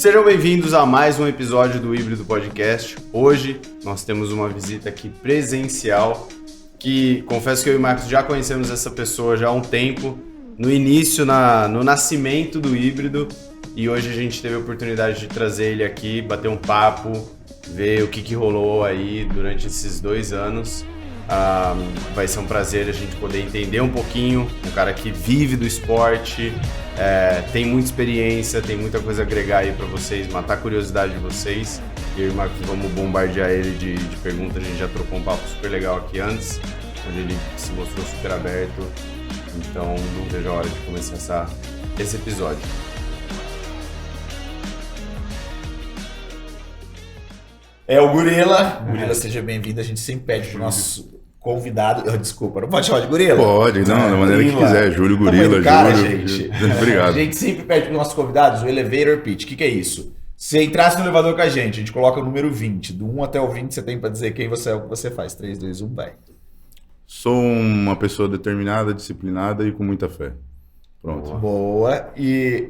Sejam bem-vindos a mais um episódio do Híbrido Podcast. Hoje nós temos uma visita aqui presencial, que confesso que eu e o Marcos já conhecemos essa pessoa já há um tempo, no início, no nascimento do Híbrido, e hoje a gente teve a oportunidade de trazer ele aqui, bater um papo, ver o que rolou aí durante esses 2 anos. Vai ser um prazer a gente poder entender um pouquinho, um cara que vive do esporte, tem muita experiência, tem muita coisa a agregar aí pra vocês, matar a curiosidade de vocês. E eu e o Marcos vamos bombardear ele de perguntas. A gente já trocou um papo super legal aqui antes, onde ele se mostrou super aberto, então não vejo a hora de começar esse episódio. É o Gorila. Gorila, seja bem-vindo. A gente sempre pede pro nosso convidado. Desculpa, não pode chamar de Gorila? Pode, não, da maneira Gorila. que quiser. Júlio Gorila, Cara, Júlio. gente. Obrigado. A gente sempre pede pros nossos convidados o elevator pitch. O que é isso? Se entrasse no elevador com a gente coloca o número 20. Do 1 até o 20, você tem pra dizer quem você é, o que você faz. 3, 2, 1, vai. Sou uma pessoa determinada, disciplinada e com muita fé. Pronto. Boa. E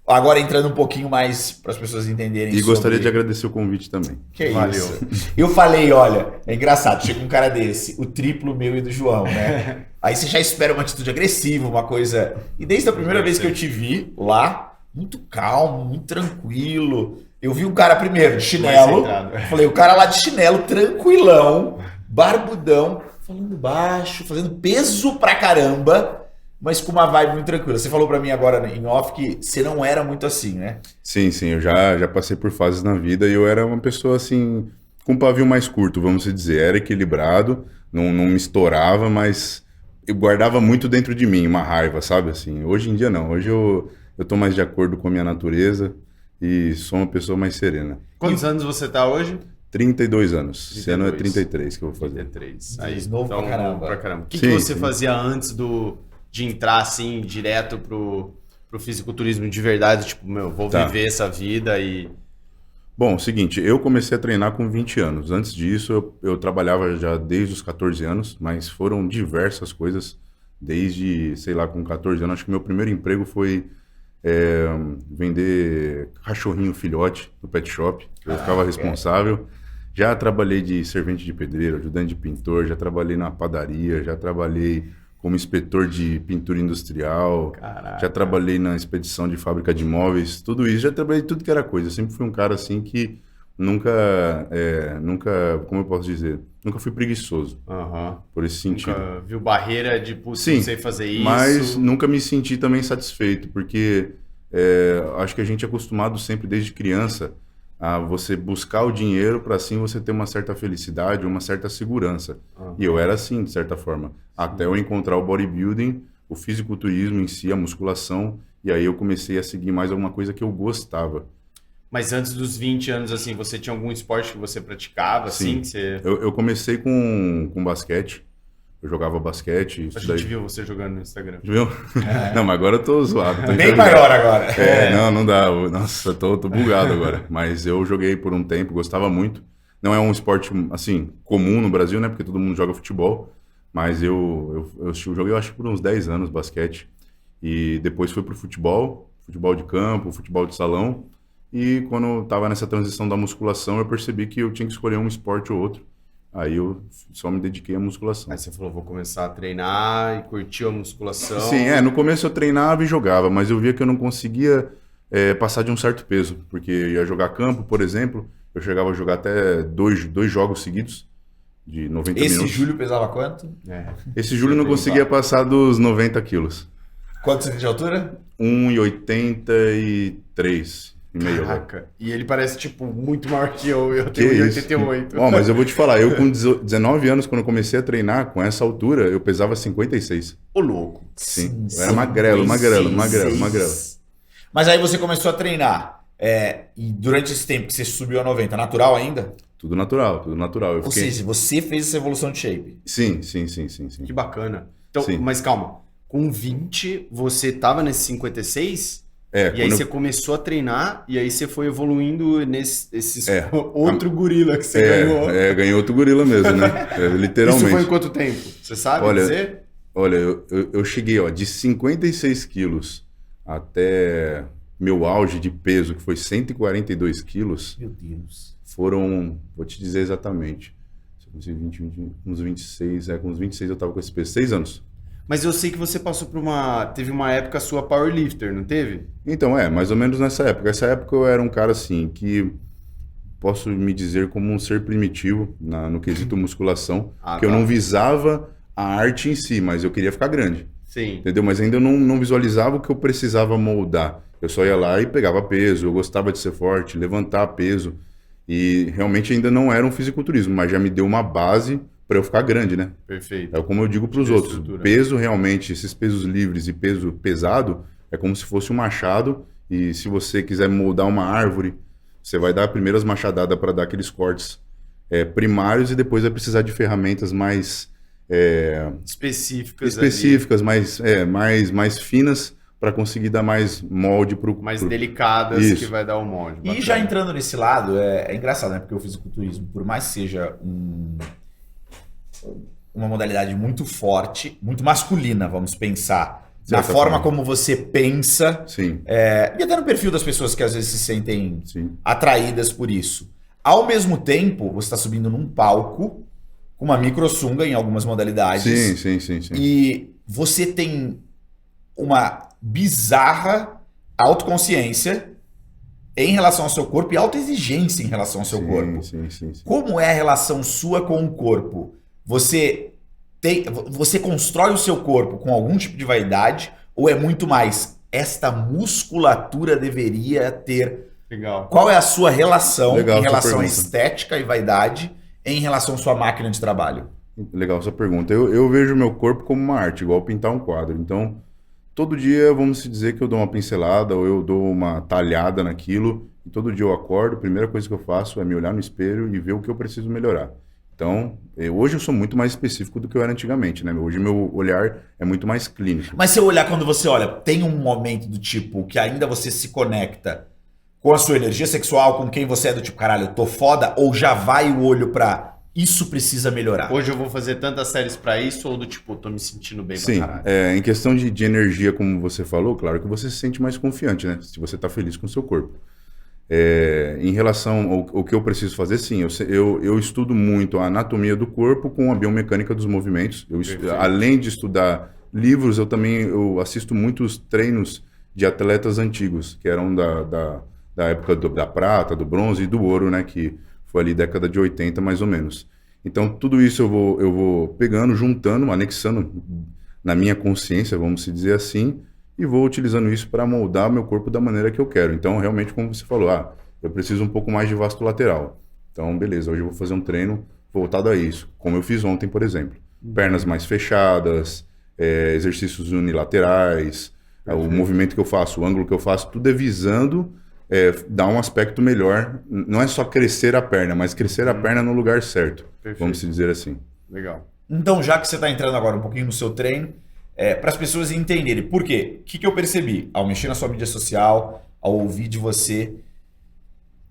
agora entrando um pouquinho mais para as pessoas entenderem. E gostaria de agradecer o convite também. Que Valeu. isso. Eu falei, olha, é engraçado, chega um cara desse, o triplo meu e do João, né? Aí você já espera uma atitude agressiva, uma coisa... E desde a primeira vez que eu te vi lá, muito calmo, muito tranquilo. Eu vi um cara primeiro de chinelo. Falei, o cara lá de chinelo, tranquilão, barbudão, falando baixo, fazendo peso pra caramba, mas com uma vibe muito tranquila. Você falou pra mim agora em off que você não era muito assim, né? Sim, eu já passei por fases na vida e eu era uma pessoa assim, com um pavio mais curto, vamos dizer. Era equilibrado, não me estourava, mas eu guardava muito dentro de mim, uma raiva, sabe? Assim, hoje em dia não, hoje eu tô mais de acordo com a minha natureza e sou uma pessoa mais serena. Quantos anos você tá hoje? 32 anos. 32. Esse ano é 33 que eu vou fazer. 33. Aí, novo pra caramba. O que Sim, você sim. fazia antes de entrar assim, direto pro fisiculturismo de verdade? Tipo, vou viver essa vida e... Bom, seguinte, eu comecei a treinar com 20 anos. Antes disso, eu trabalhava já desde os 14 anos, mas foram diversas coisas desde, sei lá, com 14 anos. Acho que meu primeiro emprego foi vender cachorrinho filhote no pet shop. Eu ficava responsável. Já trabalhei de servente de pedreiro, ajudante de pintor, já trabalhei na padaria, já trabalhei como inspetor de pintura industrial, Caraca. Já trabalhei na expedição de fábrica de móveis, tudo isso, já trabalhei tudo que era coisa. Eu sempre fui um cara assim que nunca, como eu posso dizer, nunca fui preguiçoso, por esse sentido. Nunca viu barreira de, putz, Sim, não sei fazer isso. Mas nunca me senti também satisfeito, porque acho que a gente é acostumado sempre desde criança a você buscar o dinheiro para assim você ter uma certa felicidade, uma certa segurança. E eu era assim, de certa forma. Até eu encontrar o bodybuilding, o fisiculturismo em si, a musculação, e aí eu comecei a seguir mais alguma coisa que eu gostava. Mas antes dos 20 anos, assim, você tinha algum esporte que você praticava, assim? Sim, Que você... eu comecei com basquete. Eu jogava basquete. A gente viu você jogando no Instagram. Viu? Não, mas agora eu tô zoado. Tô Bem maior agora. Não dá. Nossa, tô bugado agora. Mas eu joguei por um tempo, gostava muito. Não é um esporte, assim, comum no Brasil, né? Porque todo mundo joga futebol. Mas eu joguei, eu acho, por uns 10 anos basquete. E depois fui pro futebol de campo, futebol de salão. E quando eu tava nessa transição da musculação, eu percebi que eu tinha que escolher um esporte ou outro. Aí eu só me dediquei à musculação. Aí você falou, vou começar a treinar e curtiu a musculação. Sim, no começo eu treinava e jogava, mas eu via que eu não conseguia passar de um certo peso. Porque eu ia jogar campo, por exemplo, eu chegava a jogar até dois jogos seguidos, de 90 minutos. Esse Júlio pesava quanto? Esse Júlio não conseguia passar dos 90 quilos. Quanto você tem de altura? 1,83 e meio. Caraca. E ele parece, tipo, muito maior que eu tenho 1,88. Bom, mas eu vou te falar, eu com 19 anos, quando eu comecei a treinar, com essa altura, eu pesava 56. Ô, louco. Sim, eu era magrelo. Mas aí você começou a treinar. E durante esse tempo que você subiu a 90, natural ainda? Tudo natural. Ou seja, você fez essa evolução de shape. Sim. Que bacana. Então, Sim. mas calma. Com 20, você tava nesse 56? E aí você começou a treinar, e aí você foi evoluindo nesse outro gorila que você ganhou. Ganhou outro gorila mesmo, né? Literalmente. Isso foi em quanto tempo? Você sabe dizer? Olha, eu cheguei de 56 quilos até meu auge de peso, que foi 142 quilos, Meu Deus. foram, vou te dizer exatamente, uns 26, com uns 26 eu tava com esse peso, 6 anos. Mas eu sei que você passou por teve uma época sua powerlifter, não teve? Então, mais ou menos nessa época. Essa época eu era um cara assim, que posso me dizer como um ser primitivo no quesito musculação, que eu não visava a arte em si, mas eu queria ficar grande. Sim. Entendeu? Mas ainda eu não visualizava o que eu precisava moldar. Eu só ia lá e pegava peso, eu gostava de ser forte, levantar peso. E realmente ainda não era um fisiculturismo, mas já me deu uma base para eu ficar grande, né? Perfeito. É como eu digo para os outros, peso realmente, esses pesos livres e peso pesado, é como se fosse um machado, e se você quiser moldar uma árvore, você vai dar primeiras machadadas para dar aqueles cortes primários, e depois vai precisar de ferramentas mais específicas mais finas, para conseguir dar mais molde mais delicadas. Isso. Que vai dar o molde. E já entrando nesse lado, é engraçado, né? Porque o fisiculturismo, por mais que seja uma modalidade muito forte, muito masculina, vamos pensar, na forma como você pensa, sim. E até no perfil das pessoas que às vezes se sentem atraídas por isso. Ao mesmo tempo, você está subindo num palco com uma microsunga em algumas modalidades. Sim. E você tem uma bizarra autoconsciência em relação ao seu corpo e autoexigência em relação ao seu corpo. Sim. Como é a relação sua com o corpo? Você constrói o seu corpo com algum tipo de vaidade ou é muito mais esta musculatura deveria ter? Legal. Qual é a sua relação em relação à estética e vaidade em relação à sua máquina de trabalho? Legal essa pergunta. Eu vejo o meu corpo como uma arte, igual pintar um quadro. Então, todo dia, vamos dizer que eu dou uma pincelada ou eu dou uma talhada naquilo, e todo dia eu acordo, a primeira coisa que eu faço é me olhar no espelho e ver o que eu preciso melhorar. Então, hoje eu sou muito mais específico do que eu era antigamente, né? Hoje meu olhar é muito mais clínico. Mas seu olhar, quando você olha, tem um momento do tipo que ainda você se conecta com a sua energia sexual, com quem você é, do tipo, caralho, eu tô foda, ou já vai o olho pra isso precisa melhorar? Hoje eu vou fazer tantas séries pra isso, ou do tipo, tô me sentindo bem pra caralho? Sim, em questão de energia, como você falou, claro que você se sente mais confiante, né? Se você tá feliz com o seu corpo. Em relação ao que eu preciso fazer, sim, eu estudo muito a anatomia do corpo com a biomecânica dos movimentos. Além de estudar livros, eu assisto muitos treinos de atletas antigos, que eram da época da prata, do bronze e do ouro, né? Que foi ali década de 80, mais ou menos. Então, tudo isso eu vou pegando, juntando, anexando na minha consciência, vamos dizer assim, e vou utilizando isso para moldar meu corpo da maneira que eu quero. Então, realmente, como você falou, eu preciso um pouco mais de vasto lateral. Então, beleza, hoje eu vou fazer um treino voltado a isso, como eu fiz ontem, por exemplo. Pernas mais fechadas, exercícios unilaterais, o movimento que eu faço, o ângulo que eu faço, tudo é visando dar um aspecto melhor. Não é só crescer a perna, mas crescer a perna no lugar certo, vamos dizer assim. Legal. Então, já que você está entrando agora um pouquinho no seu treino, para as pessoas entenderem. Por quê? O que eu percebi? Ao mexer na sua mídia social, ao ouvir de você,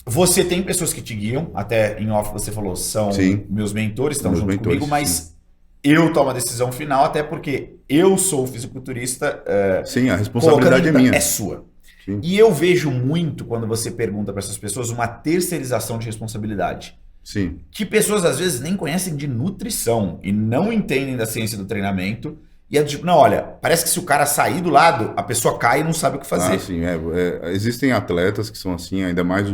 você tem pessoas que te guiam, até em off você falou, são meus mentores, estão junto comigo, mas eu tomo a decisão final, até porque eu sou o fisiculturista. Sim, a responsabilidade é minha. É sua. Sim. E eu vejo muito, quando você pergunta para essas pessoas, uma terceirização de responsabilidade. Sim. Que pessoas às vezes nem conhecem de nutrição e não entendem da ciência do treinamento. E é tipo, não, olha, parece que se o cara sair do lado, a pessoa cai e não sabe o que fazer. Sim, existem atletas que são assim, ainda mais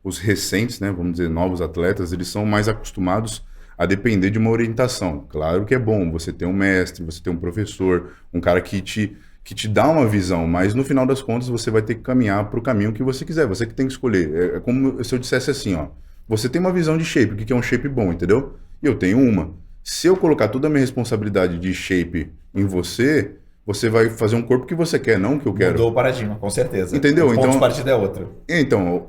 os recentes, né, vamos dizer, novos atletas, eles são mais acostumados a depender de uma orientação. Claro que é bom você ter um mestre, você ter um professor, um cara que te dá uma visão, mas no final das contas você vai ter que caminhar para o caminho que você quiser, você que tem que escolher. É como se eu dissesse assim, você tem uma visão de shape, o que é um shape bom, entendeu? E eu tenho uma. Se eu colocar toda a minha responsabilidade de shape em você, você vai fazer um corpo que você quer, não o que eu quero. Mudou o paradigma, com certeza. Entendeu? O ponto de partida é outro. Então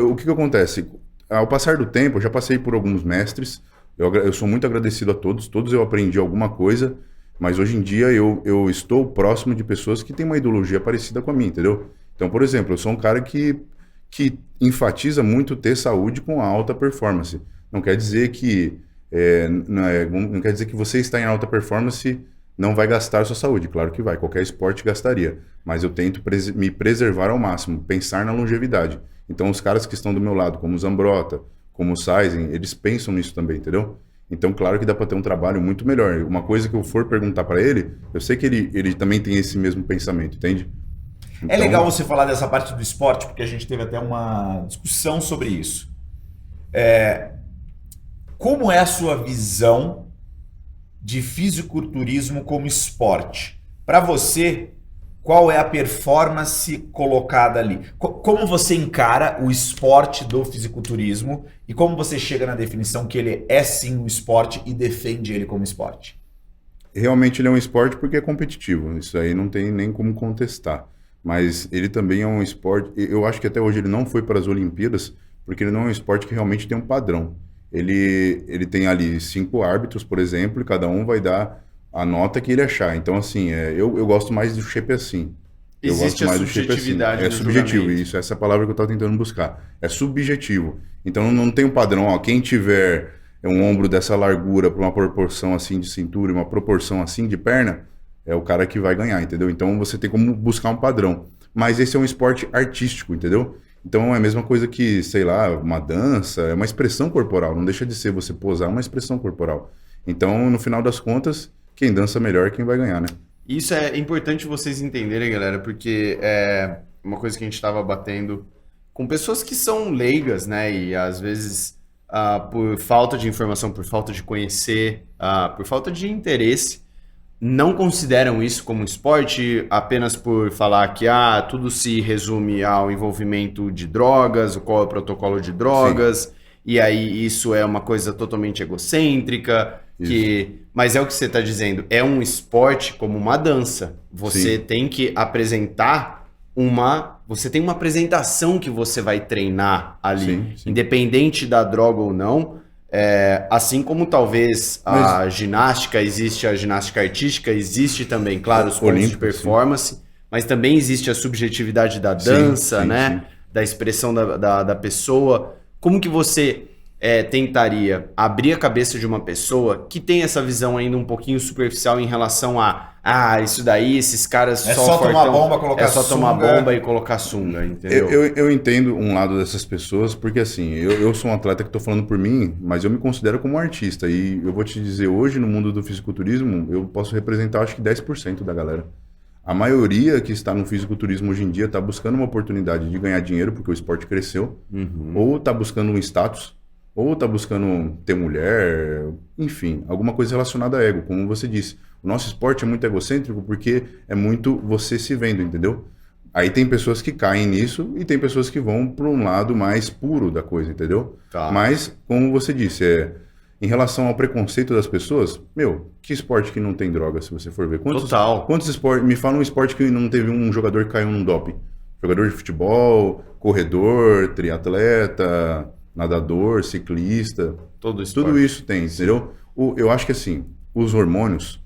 o que acontece? Ao passar do tempo, eu já passei por alguns mestres, eu sou muito agradecido a todos eu aprendi alguma coisa, mas hoje em dia eu estou próximo de pessoas que têm uma ideologia parecida com a minha, entendeu? Então, por exemplo, eu sou um cara que enfatiza muito ter saúde com alta performance. Não quer dizer que não quer dizer que você está em alta performance não vai gastar a sua saúde. Claro que vai, qualquer esporte gastaria. Mas eu tento me preservar ao máximo, pensar na longevidade. Então os caras que estão do meu lado, como o Zambrotta, como o Saizen, eles pensam nisso também, entendeu? Então, claro que dá para ter um trabalho muito melhor. Uma coisa que eu for perguntar para ele, eu sei que ele também tem esse mesmo pensamento, entende? É legal você falar dessa parte do esporte, porque a gente teve até uma discussão sobre isso. Como é a sua visão de fisiculturismo como esporte? Para você, qual é a performance colocada ali? Como você encara o esporte do fisiculturismo e como você chega na definição que ele é sim um esporte e defende ele como esporte? Realmente ele é um esporte porque é competitivo, isso aí não tem nem como contestar. Mas ele também é um esporte, eu acho que até hoje ele não foi para as Olimpíadas, porque ele não é um esporte que realmente tem um padrão. Ele tem ali 5 árbitros, por exemplo, e cada um vai dar a nota que ele achar. Então, assim, eu gosto mais do shape assim. Existe a subjetividade É subjetivo, isso, essa é a palavra que eu estava tentando buscar. É subjetivo. Então não tem um padrão, ó, quem tiver um ombro dessa largura para uma proporção assim de cintura, uma proporção assim de perna, é o cara que vai ganhar, entendeu? Então você tem como buscar um padrão. Mas esse é um esporte artístico, entendeu? Então é a mesma coisa que, sei lá, uma dança, é uma expressão corporal, não deixa de ser você posar, é uma expressão corporal. Então, no final das contas, quem dança melhor é quem vai ganhar, né? Isso é importante vocês entenderem, galera, porque é uma coisa que a gente estava batendo com pessoas que são leigas, né? E às vezes, por falta de informação, por falta de conhecer, por falta de interesse, não consideram isso como esporte apenas por falar que tudo se resume ao envolvimento de drogas, qual é o protocolo de drogas, sim, e aí isso é uma coisa totalmente egocêntrica, mas é o que você está dizendo, é um esporte como uma dança. Você sim, tem que apresentar você tem uma apresentação que você vai treinar ali, sim, sim, independente da droga ou não. Assim como talvez a ginástica, existe a ginástica artística, existe também, claro, os pontos de performance, sim, mas também existe a subjetividade da dança, sim, né? Sim. Da expressão da pessoa. Como que você tentaria abrir a cabeça de uma pessoa que tem essa visão ainda um pouquinho superficial em relação isso daí, esses caras só tomar bomba, colocar sunga. Tomar bomba e colocar sunga, entendeu? Eu entendo um lado dessas pessoas, porque assim, eu sou um atleta que estou falando por mim, mas eu me considero como um artista, e eu vou te dizer, hoje no mundo do fisiculturismo, eu posso representar acho que 10% da galera. A maioria que está no fisiculturismo hoje em dia está buscando uma oportunidade de ganhar dinheiro, porque o esporte cresceu, ou está buscando um status, ou está buscando ter mulher, enfim, alguma coisa relacionada a ego, como você disse. O nosso esporte é muito egocêntrico porque é muito você se vendo, entendeu? Aí tem pessoas que caem nisso e tem pessoas que vão para um lado mais puro da coisa, entendeu? Tá. Mas, como você disse, em relação ao preconceito das pessoas, que esporte que não tem droga, se você for ver? Quantos esportes? Me fala um esporte que não teve um jogador que caiu num doping. Jogador de futebol, corredor, triatleta, nadador, ciclista, tudo isso tem, entendeu? Eu acho que assim, os hormônios,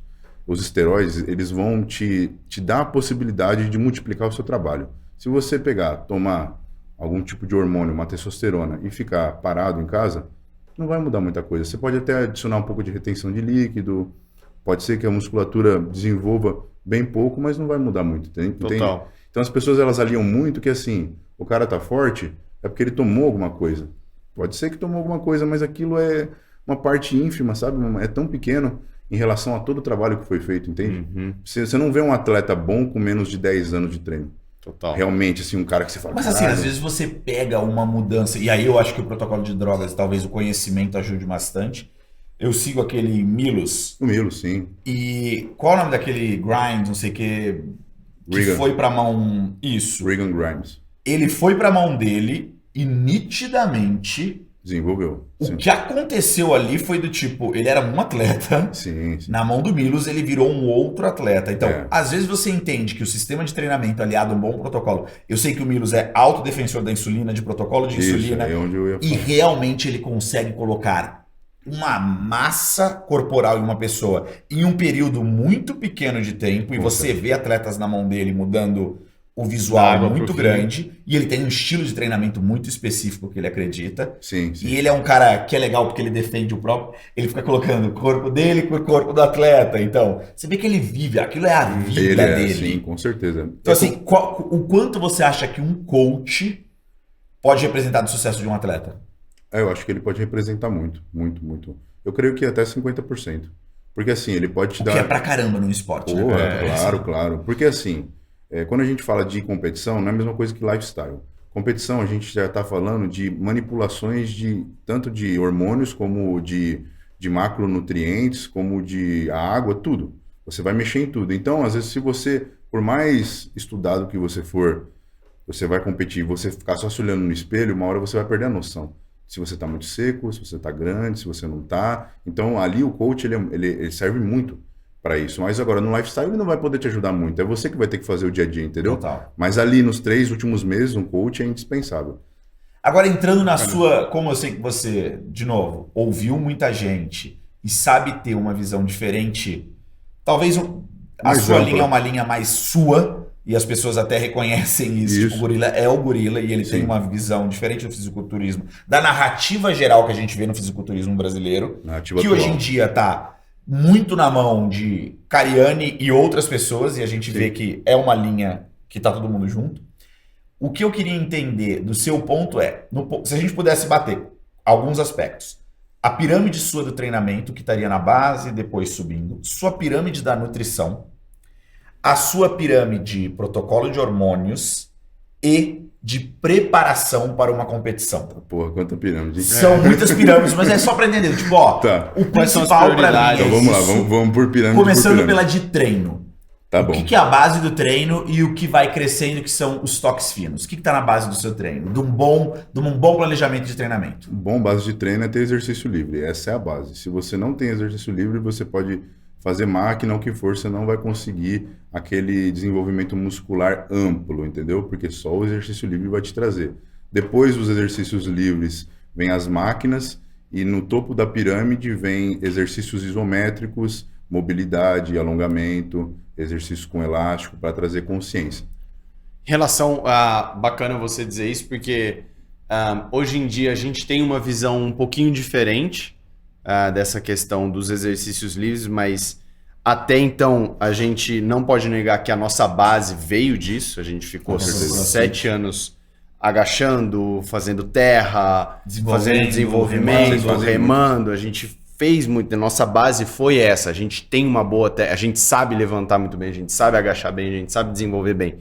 os esteroides, eles vão te dar a possibilidade de multiplicar o seu trabalho. Se você tomar algum tipo de hormônio, uma testosterona, e ficar parado em casa, não vai mudar muita coisa. Você pode até adicionar um pouco de retenção de líquido, pode ser que a musculatura desenvolva bem pouco, mas não vai mudar muito, entende? Total. Então as pessoas, elas aliam muito que assim, o cara tá forte, é porque ele tomou alguma coisa. Pode ser que tomou alguma coisa, mas aquilo é uma parte ínfima, sabe? É tão pequeno em relação a todo o trabalho que foi feito, entende? Você não vê um atleta bom com menos de 10 anos de treino. Total. Realmente, assim, um cara que você fala... Mas assim, às vezes você pega uma mudança, e aí eu acho que o protocolo de drogas, talvez o conhecimento ajude bastante. Eu sigo aquele Milos. O Milos, sim. E qual é o nome daquele Grimes, não sei o que Regan. Foi pra mão... Isso. Regan Grimes. Ele foi pra mão dele... E nitidamente, desenvolveu. O que aconteceu ali foi do tipo, ele era um atleta, sim. Na mão do Milos ele virou um outro atleta. Então, às vezes você entende que o sistema de treinamento aliado a um bom protocolo, eu sei que o Milos é autodefensor da insulina, de protocolo de insulina, onde eu ia falar. E realmente ele consegue colocar uma massa corporal em uma pessoa em um período muito pequeno de tempo, e você vê atletas na mão dele mudando o visual Água muito pro grande e ele tem um estilo de treinamento muito específico que ele acredita. Sim, sim. E ele é um cara que é legal porque ele defende o próprio. Ele fica colocando o corpo dele com o corpo do atleta. Então, você vê que ele vive, aquilo é a vida Ele dele. sim, com certeza. Então, assim, o quanto você acha que um coach pode representar o sucesso de um atleta? Eu acho que ele pode representar muito, muito, muito. Eu creio que até 50%. Porque assim, ele pode te O dar. que é pra caramba no esporte, Porra, né? claro, claro. Porque assim, quando a gente fala de competição, não é a mesma coisa que lifestyle. Competição, a gente já está falando de manipulações de tanto de hormônios como de macronutrientes, como de água, tudo. Você vai mexer em tudo. Então, às vezes, se você, por mais estudado que você for, você vai competir, você ficar só se olhando no espelho, uma hora você vai perder a noção. Se você está muito seco, se você está grande, se você não está. Então, ali o coach, ele serve muito para isso. Mas agora, no lifestyle, ele não vai poder te ajudar muito. É você que vai ter que fazer o dia a dia, entendeu? Total. Mas ali, nos 3 últimos meses, um coach é indispensável. Agora, entrando na sua... Como eu sei que você, de novo, ouviu muita gente e sabe ter uma visão diferente, talvez a Mais sua ampla. linha é uma linha mais sua, e as pessoas até reconhecem isso. Isso. Tipo, o gorila é o gorila e ele tem Sim. uma visão diferente do fisiculturismo, da narrativa geral que a gente vê no fisiculturismo brasileiro, Narrativa que atual. hoje em dia tá muito na mão de Cariani e outras pessoas, e a gente vê que é uma linha que tá todo mundo junto. O que eu queria entender do seu ponto é, se a gente pudesse bater alguns aspectos, a pirâmide sua do treinamento, que estaria na base, depois subindo, sua pirâmide da nutrição, a sua pirâmide protocolo de hormônios e de preparação para uma competição. Porra, quanta pirâmide. hein? São muitas pirâmides, mas é só para entender. Tipo, ó, Tá. o Quais são as principal para mim prioridades? é Então vamos lá, isso. vamos por pirâmide. Começando por pela pirâmide. de treino. Tá O bom. que é a base do treino e o que vai crescendo, que são os toques finos? O que está na base do seu treino? De um bom planejamento de treinamento. Bom base de treino é ter exercício livre. Essa é a base. Se você não tem exercício livre, você pode fazer máquina, o que for, você não vai conseguir aquele desenvolvimento muscular amplo, entendeu? Porque só o exercício livre vai te trazer. Depois dos exercícios livres, vem as máquinas e no topo da pirâmide vem exercícios isométricos, mobilidade, alongamento, exercício com elástico para trazer consciência. Em relação a... Bacana você dizer isso, porque hoje em dia a gente tem uma visão um pouquinho diferente dessa questão dos exercícios livres, mas até então a gente não pode negar que a nossa base veio disso. A gente ficou 7 anos agachando, fazendo terra, fazendo desenvolvimento, remando. A gente fez muito. A nossa base foi essa. A gente tem uma boa terra, a gente sabe levantar muito bem, a gente sabe agachar bem, a gente sabe desenvolver bem.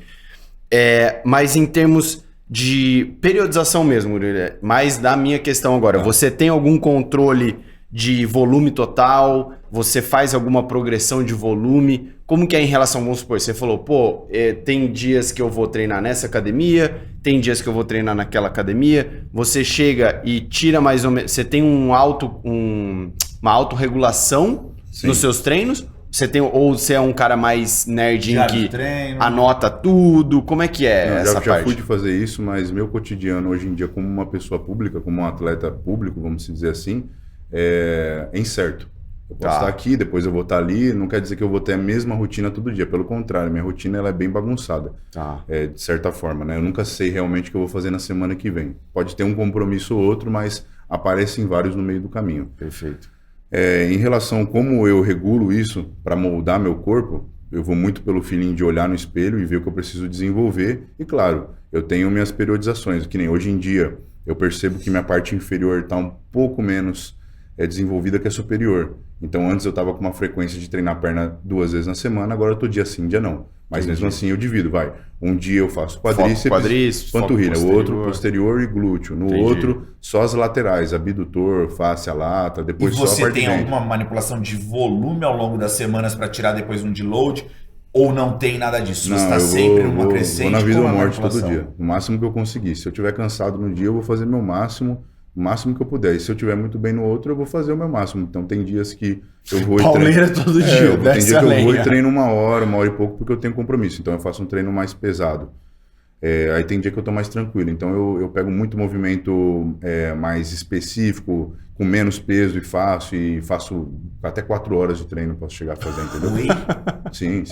Mas em termos de periodização mesmo, mais da minha questão agora, você tem algum controle de volume total? Você faz alguma progressão de volume? Como que é em relação, vamos supor, você falou, tem dias que eu vou treinar nessa academia, tem dias que eu vou treinar naquela academia, você chega e tira mais ou menos, você tem uma autorregulação nos seus treinos? Ou você é um cara mais nerdinho que anota tudo? Como é que é essa parte? Já fui de fazer isso, mas meu cotidiano hoje em dia, como uma pessoa pública, como um atleta público, vamos dizer assim, é incerto. Eu posso estar aqui, depois eu vou estar ali, não quer dizer que eu vou ter a mesma rotina todo dia, pelo contrário, minha rotina ela é bem bagunçada, de certa forma, né? Eu nunca sei realmente o que eu vou fazer na semana que vem. Pode ter um compromisso ou outro, mas aparecem vários no meio do caminho. Perfeito. Em relação a como eu regulo isso para moldar meu corpo, eu vou muito pelo feeling de olhar no espelho e ver o que eu preciso desenvolver. E claro, eu tenho minhas periodizações, que nem hoje em dia eu percebo que minha parte inferior está um pouco menos desenvolvida que a superior. Então antes eu estava com uma frequência de treinar a perna 2 vezes na semana, agora eu tô dia sim, dia não. Mas mesmo assim eu divido, vai. Um dia eu faço quadríceps, panturrilha, o outro posterior e glúteo. No outro, só as laterais, abdutor, face, a lata, depois só a parte de dentro. E você tem dentro. alguma manipulação de volume ao longo das semanas para tirar depois um deload? Ou não tem nada disso? Você está sempre numa crescente? Vou na vida ou morte todo dia. O máximo que eu conseguir. Se eu estiver cansado no dia, eu vou fazer meu máximo. O máximo que eu puder. E se eu estiver muito bem no outro, eu vou fazer o meu máximo. Então tem dias que eu vou e treino. Pauleira todo dia. Tem dia que eu vou e treino 1 hora, 1 hora e pouco, porque eu tenho compromisso. Então eu faço um treino mais pesado. Aí tem dia que eu tô mais tranquilo. Então eu pego muito movimento mais específico, com menos peso e faço Até 4 horas de treino eu posso chegar a fazer, entendeu? Oi? Sim.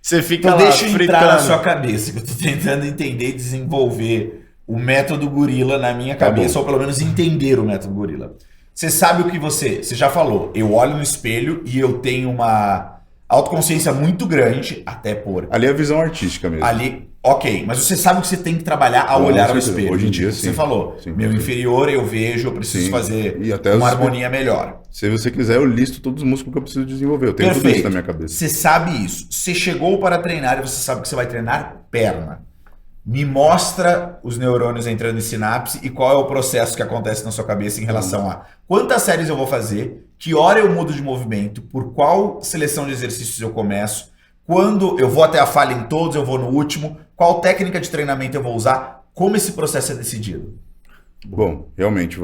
Você fica Então lá deixa eu entrar na fritando. sua cabeça, que eu tô tentando entender e desenvolver o método gorila na minha Tá cabeça, bom. ou pelo menos entender o método gorila. Você sabe o que você já falou, eu olho no espelho e eu tenho uma autoconsciência muito grande, até por Ali é a visão artística mesmo. ali, ok, mas você sabe o que você tem que trabalhar ao Com olhar ao certeza. espelho. Hoje em dia, Você sim. falou, Sim, meu sim. inferior eu vejo, eu preciso Sim. fazer E até uma os- harmonia melhor. Se você quiser, eu listo todos os músculos que eu preciso desenvolver. Eu tenho tudo Perfeito. isso na minha cabeça. Você sabe isso. Você chegou para treinar e você sabe que você vai treinar perna. Me mostra os neurônios entrando em sinapse e qual é o processo que acontece na sua cabeça em relação a quantas séries eu vou fazer, que hora eu mudo de movimento, por qual seleção de exercícios eu começo, quando eu vou até a falha em todos, eu vou no último, qual técnica de treinamento eu vou usar, como esse processo é decidido. Bom, realmente,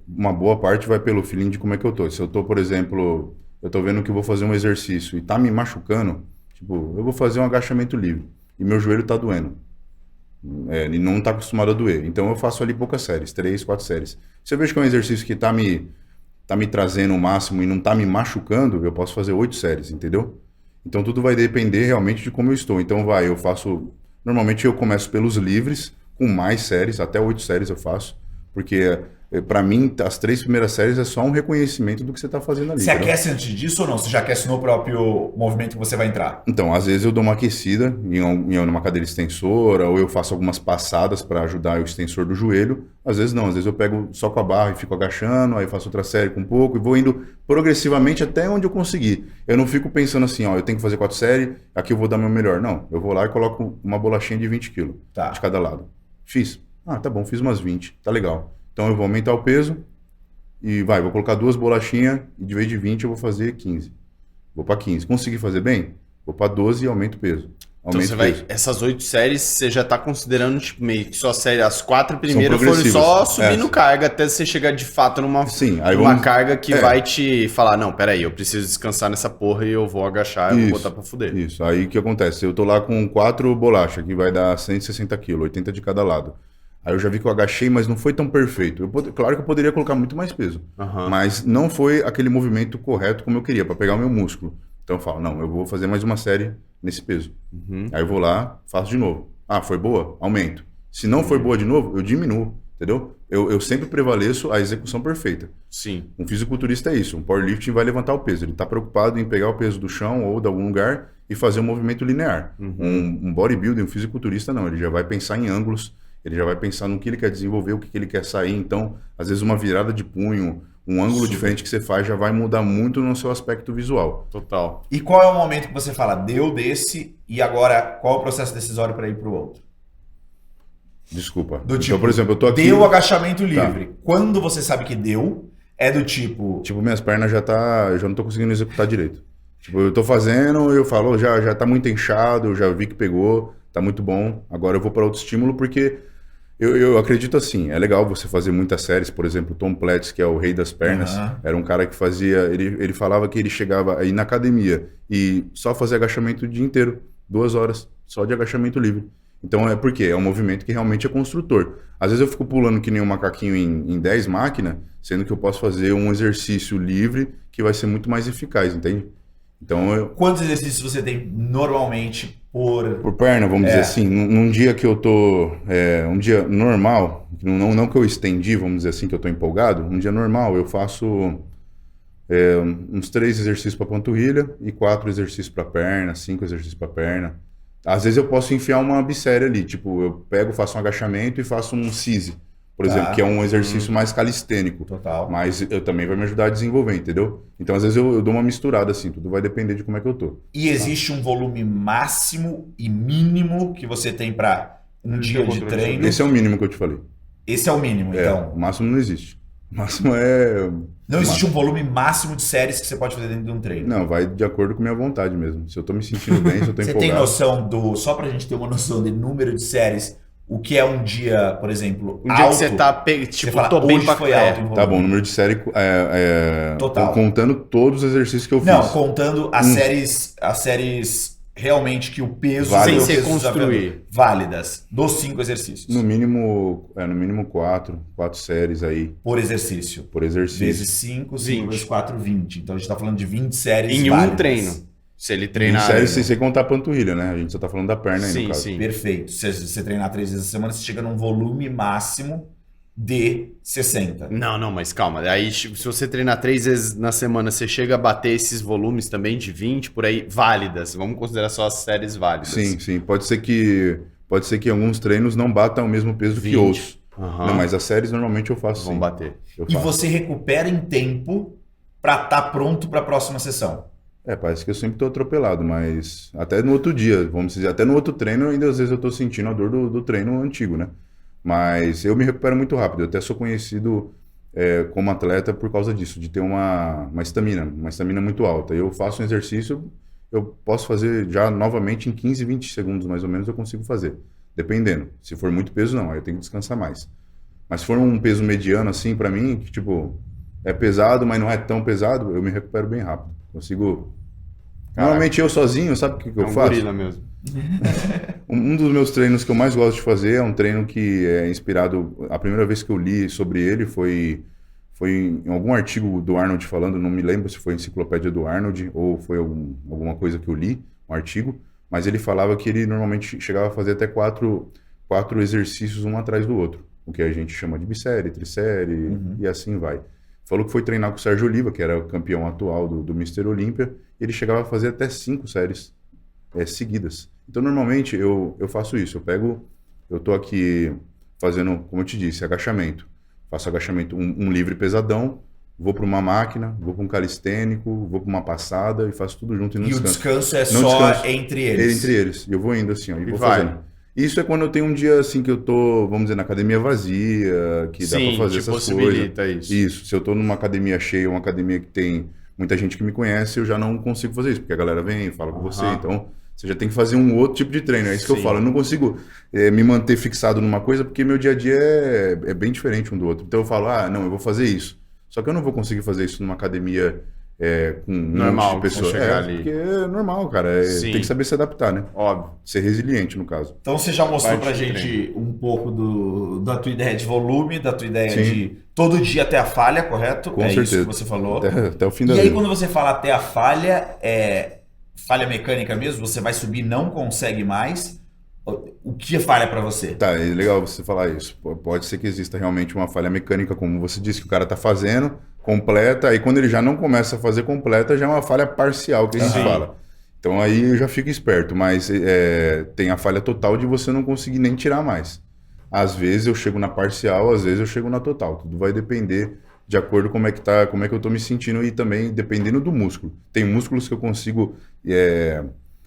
uma boa parte vai pelo feeling de como é que eu tô. Se eu tô, por exemplo, eu tô vendo que eu vou fazer um exercício e tá me machucando, tipo, eu vou fazer um agachamento livre e meu joelho tá doendo. Ele não tá acostumado a doer. Então eu faço ali poucas séries, 3, 4 séries. Se eu vejo que é um exercício que tá me trazendo o máximo e não tá me machucando, eu posso fazer 8 séries, entendeu? Então tudo vai depender realmente de como eu estou. Então eu faço, normalmente eu começo pelos livres, com mais séries, até 8 séries eu faço, porque pra mim as 3 primeiras séries é só um reconhecimento do que você tá fazendo ali. Você entendeu? aquece antes disso ou não? Você já aquece no próprio movimento que você vai entrar? Então, às vezes eu dou uma aquecida em uma cadeira extensora, ou eu faço algumas passadas para ajudar o extensor do joelho. Às vezes não, às vezes eu pego só com a barra e fico agachando, aí faço outra série com um pouco e vou indo progressivamente até onde eu conseguir. Eu não fico pensando assim, ó, eu tenho que fazer 4 séries, aqui eu vou dar meu melhor. Não, eu vou lá e coloco uma bolachinha de 20 kg Tá. de cada lado. Fiz. Ah, tá bom, fiz umas 20, tá legal. Então eu vou aumentar o peso e vou colocar 2 bolachinhas e de vez de 20 eu vou fazer 15. Vou para 15. Consegui fazer bem? Vou para 12 e aumento o peso. Então você vai, essas 8 séries, você já tá considerando, tipo, meio que só série, as 4 primeiras foram progressivas. só subindo carga até você chegar de fato numa Sim, aí uma vamos- carga que vai te falar, não, peraí, eu preciso descansar nessa porra e eu vou agachar, eu vou Isso, botar pra fuder. Isso, aí o que acontece? Eu tô lá com 4 bolachas, que vai dar 160 kg, 80 de cada lado. Aí eu já vi que eu agachei, mas não foi tão perfeito. Claro que eu poderia colocar muito mais peso, Aham. mas não foi aquele movimento correto como eu queria, para pegar o meu músculo. Então eu falo, não, eu vou fazer mais uma série nesse peso. Aí eu vou lá, faço de novo. Ah, foi boa? Aumento. Se não foi boa de novo, eu diminuo, entendeu? Eu sempre prevaleço a execução perfeita. Sim. Um fisiculturista é isso, um powerlifting vai levantar o peso. Ele está preocupado em pegar o peso do chão ou de algum lugar e fazer um movimento linear. Um bodybuilding, um fisiculturista não, ele já vai pensar em ângulos, ele já vai pensar no que ele quer desenvolver, o que ele quer sair. Então, às vezes uma virada de punho, um ângulo diferente que você faz já vai mudar muito no seu aspecto visual. Total. E qual é o momento que você fala, deu desse, e agora qual é o processo decisório para ir para o outro? Desculpa. Do tipo, então, por exemplo, eu tô aqui... deu o agachamento livre. Quando você sabe que deu, é do tipo... Tipo, minhas pernas eu já não tô conseguindo executar direito. Tipo, eu tô fazendo, eu falo, já tá muito inchado, eu já vi que pegou, tá muito bom. Agora eu vou para outro estímulo porque eu acredito assim, é legal você fazer muitas séries, por exemplo, Tom Platz, que é o rei das pernas, era um cara que fazia, ele falava que ele chegava aí na academia e só fazia agachamento o dia inteiro, 2 horas, só de agachamento livre. Então é porque é um movimento que realmente é construtor. Às vezes eu fico pulando que nem um macaquinho em 10 máquinas, sendo que eu posso fazer um exercício livre que vai ser muito mais eficaz, entende? Então Quantos exercícios você tem normalmente por perna, vamos dizer assim, num dia que eu tô, um dia normal, não que eu estendi, vamos dizer assim, que eu tô empolgado, um dia normal eu faço uns 3 exercícios para panturrilha e 4 exercícios para perna, 5 exercícios para perna. Às vezes eu posso enfiar uma bisséria ali, tipo, eu pego, faço um agachamento e faço um sise, por exemplo, que é um exercício mais calistênico. Total. Mas eu também vai me ajudar a desenvolver, entendeu? Então, às vezes eu dou uma misturada assim, tudo vai depender de como é que eu tô. E existe um volume máximo e mínimo que você tem para um dia de treino? Esse é o mínimo que eu te falei. Esse é o mínimo, então. O máximo não existe. O máximo é... Não existe um volume máximo de séries que você pode fazer dentro de um treino. Não, vai de acordo com minha vontade mesmo. Se eu tô me sentindo bem, se eu tô Você empolgado. tem noção só pra gente ter uma noção de número de séries, o que é um dia, por exemplo, Um dia alto? que você tá, Você tipo, fala, tô bem hoje pra foi alto em volume. Tá bom, o número de série Total. contando todos os exercícios que eu fiz. Não, contando as séries realmente que o peso... Sem e o ser peso construir. desafiador válidas dos 5 exercícios. No mínimo 4 séries aí Por exercício. por exercício. Vezes 5, 5 20. vezes 4, 20. Então a gente tá falando de 20 séries Em válidas. um treino. Se ele Em treinar... séries, se você contar a panturrilha, né? A gente só tá falando da perna aí, no Sim, caso. sim. Perfeito. Se você treinar 3 vezes a semana, você chega num volume máximo de 60. Não, mas calma. Aí, se você treinar 3 vezes na semana, você chega a bater esses volumes também de 20, por aí, válidas. Vamos considerar só as séries válidas. Sim. Pode ser que alguns treinos não batam o mesmo peso 20. que outros. Aham. Não, mas as séries normalmente eu faço Vão sim. bater. Eu E faço. você recupera em tempo para estar pronto para a próxima sessão. Parece que eu sempre tô atropelado, mas até no outro dia, vamos dizer, até no outro treino, ainda às vezes eu tô sentindo a dor do treino antigo, né? Mas eu me recupero muito rápido. Eu até sou conhecido como atleta por causa disso, de ter uma estamina muito alta. Eu faço um exercício, eu posso fazer já novamente em 15, 20 segundos mais ou menos eu consigo fazer, dependendo. Se for muito peso, não, aí eu tenho que descansar mais. Mas se for um peso mediano, assim, pra mim, que tipo, é pesado, mas não é tão pesado, eu me recupero bem rápido. Consigo... Caraca. Normalmente eu sozinho, sabe o que É eu um faço? gorila mesmo. Um dos meus treinos que eu mais gosto de fazer é um treino que é inspirado... A primeira vez que eu li sobre ele foi em algum artigo do Arnold falando, não me lembro se foi a enciclopédia do Arnold ou foi alguma coisa que eu li, um artigo, mas ele falava que ele normalmente chegava a fazer até quatro exercícios um atrás do outro, o que a gente chama de bissérie, trissérie e assim vai. Falou que foi treinar com o Sérgio Oliva, que era o campeão atual do Mr. Olímpia, e ele chegava a fazer até 5 séries seguidas. Então, normalmente, eu faço isso. Eu tô aqui fazendo, como eu te disse, agachamento. Faço agachamento, um livre pesadão, vou para uma máquina, vou para um calistênico, vou para uma passada e faço tudo junto e não E o descanso. descanso é Não só descanso. entre eles. Entre eles. E eu vou indo assim, ó, e vou vai. fazendo. Isso é quando eu tenho um dia assim que eu tô, vamos dizer, na academia vazia, que dá pra fazer te essas possibilita coisas. isso. Isso. Se eu tô numa academia cheia, uma academia que tem muita gente que me conhece, eu já não consigo fazer isso, porque a galera vem, fala com você, Aham. então você já tem que fazer um outro tipo de treino. É isso que eu Sim. falo. Eu não consigo me manter fixado numa coisa, porque meu dia a dia é bem diferente um do outro. Então eu falo, não, eu vou fazer isso. Só que eu não vou conseguir fazer isso numa academia com um Normal, monte de pessoas. vão chegar ali. Porque é normal, cara. Sim. Tem que saber se adaptar, né? Óbvio. Ser resiliente, no caso. Então você já mostrou Parte pra do gente um pouco da tua ideia de volume, da tua ideia Sim. de todo dia até a falha, correto? Com é certeza. isso que você falou. Até o fim da E aí vida. quando você fala até a falha, falha mecânica mesmo? Você vai subir, não consegue mais? O que é falha pra você? Tá, é legal você falar isso. Pode ser que exista realmente uma falha mecânica, como você disse, que o cara tá fazendo, completa, aí quando ele já não começa a fazer completa, já é uma falha parcial que a gente Sim. fala. Então aí eu já fico esperto, mas tem a falha total de você não conseguir nem tirar mais. Às vezes eu chego na parcial, às vezes eu chego na total. Tudo vai depender de acordo com como é que eu tô me sentindo e também dependendo do músculo. Tem músculos que eu consigo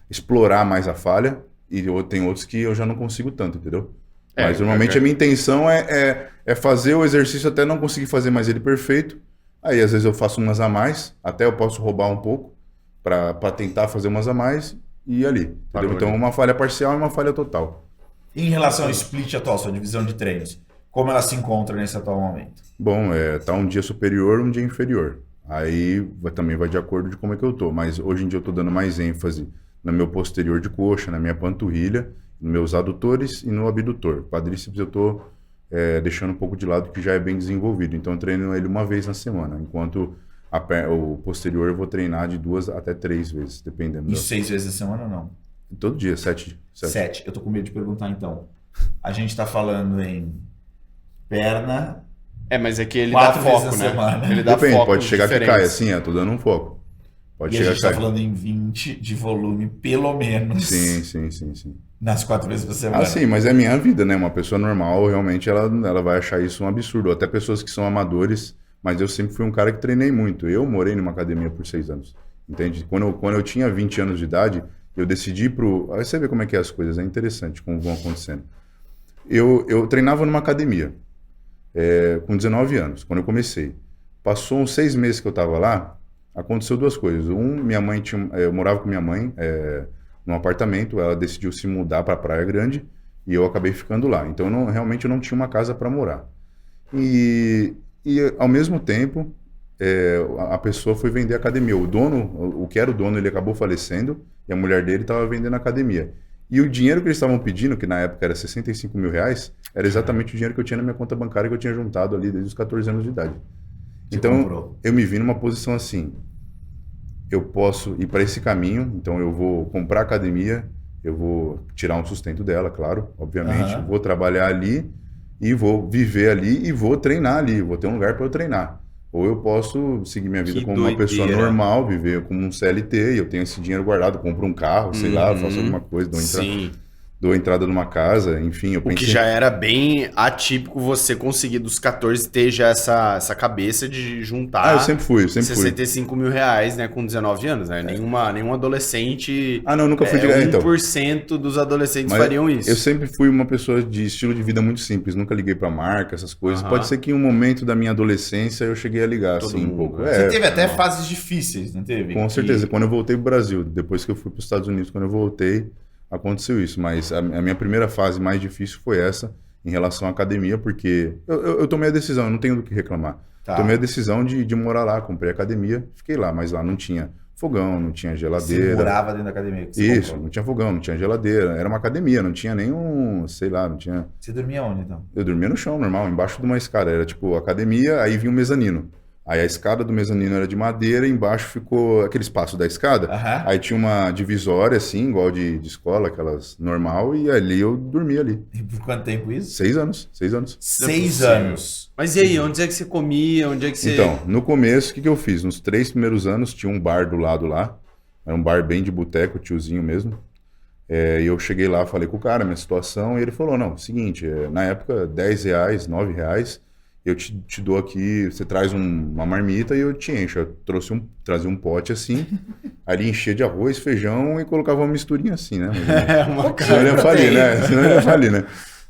explorar mais a falha e tem outros que eu já não consigo tanto, entendeu? Mas normalmente a minha intenção é fazer o exercício até não conseguir fazer mais ele perfeito. Aí às vezes eu faço umas a mais, até eu posso roubar um pouco para tentar fazer umas a mais e ir ali, entendeu? Parou Então ali. uma falha parcial e uma falha total. Em relação ao split atual, sua divisão de treinos, como ela se encontra nesse atual momento? Bom, tá um dia superior, um dia inferior. Aí também vai de acordo de como é que eu tô. Mas hoje em dia eu tô dando mais ênfase no meu posterior de coxa, na minha panturrilha, nos meus adutores e no abdutor. Quadríceps eu tô deixando um pouco de lado, que já é bem desenvolvido. Então eu treino ele uma vez na semana, enquanto o posterior eu vou treinar de 2 até 3 vezes, dependendo. Isso 6 vezes a semana ou não? Todo dia, 7. 7. Eu tô com medo de perguntar então. A gente tá falando em perna. Mas é que ele 4 dá vezes foco, na né? semana. Ele dá Depende, foco pode chegar que diferentes. cai assim, tô dando um foco. Pode E a chegar gente que tá cai. falando em 20 de volume, pelo menos. Sim. Nas 4 vezes por semana. Sim, mas é minha vida, né? Uma pessoa normal, realmente, ela vai achar isso um absurdo. Até pessoas que são amadores, mas eu sempre fui um cara que treinei muito. Eu morei numa academia por 6 anos, entende? Quando eu tinha 20 anos de idade, eu decidi Aí você vê como é que é as coisas, é interessante como vão acontecendo. Eu treinava numa academia, com 19 anos, quando eu comecei. Passou uns 6 meses que eu estava lá, aconteceu 2 coisas. Minha mãe eu morava com minha mãe num apartamento, ela decidiu se mudar para Praia Grande e eu acabei ficando lá. Então realmente eu não tinha uma casa para morar. E ao mesmo tempo a pessoa foi vender a academia. O que era o dono, ele acabou falecendo e a mulher dele estava vendendo academia. E o dinheiro que eles estavam pedindo, que na época era 65 mil reais, era exatamente o dinheiro que eu tinha na minha conta bancária que eu tinha juntado ali desde os 14 anos de idade. Você Então, comprou. eu me vi numa posição assim, eu posso ir para esse caminho, então eu vou comprar academia, eu vou tirar um sustento dela, claro, obviamente, Aham. vou trabalhar ali e vou viver ali e vou treinar ali, vou ter um lugar para eu treinar. Ou eu posso seguir minha vida Que como uma pessoa doideira. normal, viver como um CLT, e eu tenho esse dinheiro guardado, compro um carro, sei lá, eu faço alguma coisa, Sim. dou entrada numa casa, enfim, eu O que pensei... já era bem atípico você conseguir dos 14 ter já essa cabeça de juntar eu sempre fui. 65 mil reais, né, com 19 anos, né? Nenhum adolescente, Não, nunca fui de... 1% dos adolescentes Mas fariam isso. eu sempre fui uma pessoa de estilo de vida muito simples, nunca liguei pra marca, essas coisas. Aham. Pode ser que em um momento da minha adolescência eu cheguei a ligar, Todo assim, um mundo, pouco. né? Você teve até fases difíceis, não teve? Com certeza. Quando eu voltei pro Brasil, depois que eu fui para os Estados Unidos, quando eu voltei, aconteceu isso. Mas a minha primeira fase mais difícil foi essa, em relação à academia, porque eu tomei a decisão, eu não tenho do que reclamar. Tá. Tomei a decisão de morar lá, comprei academia, fiquei lá, mas lá não tinha fogão, não tinha Você geladeira. morava dentro da academia que você Isso, comprou. não tinha fogão, não tinha geladeira. Era uma academia, não tinha nenhum, sei lá, não tinha... Você dormia onde, então? Eu dormia no chão, normal, embaixo de uma escada. Era tipo academia, aí vinha um mezanino. Aí a escada do mezanino era de madeira, embaixo ficou aquele espaço da escada. Aham. Aí tinha uma divisória, assim, igual de escola, aquelas normal, e ali eu dormia ali. E por quanto tempo isso? 6 anos, 6 anos. 6 possível. anos. Mas e aí, onde é que você comia? Onde é que você... Então, no começo, o que eu fiz? Nos 3 primeiros anos, tinha um bar do lado lá. Era um bar bem de boteco, tiozinho mesmo. E eu cheguei lá, falei com o cara, minha situação, e ele falou, não, seguinte, na época, 10 reais, 9 reais, eu te dou aqui, você traz uma marmita e eu te encho. Eu trazia um pote assim, ali enchia de arroz, feijão e colocava uma misturinha assim, né? Senão ele ia falir, né? Senão ele ia falir, né?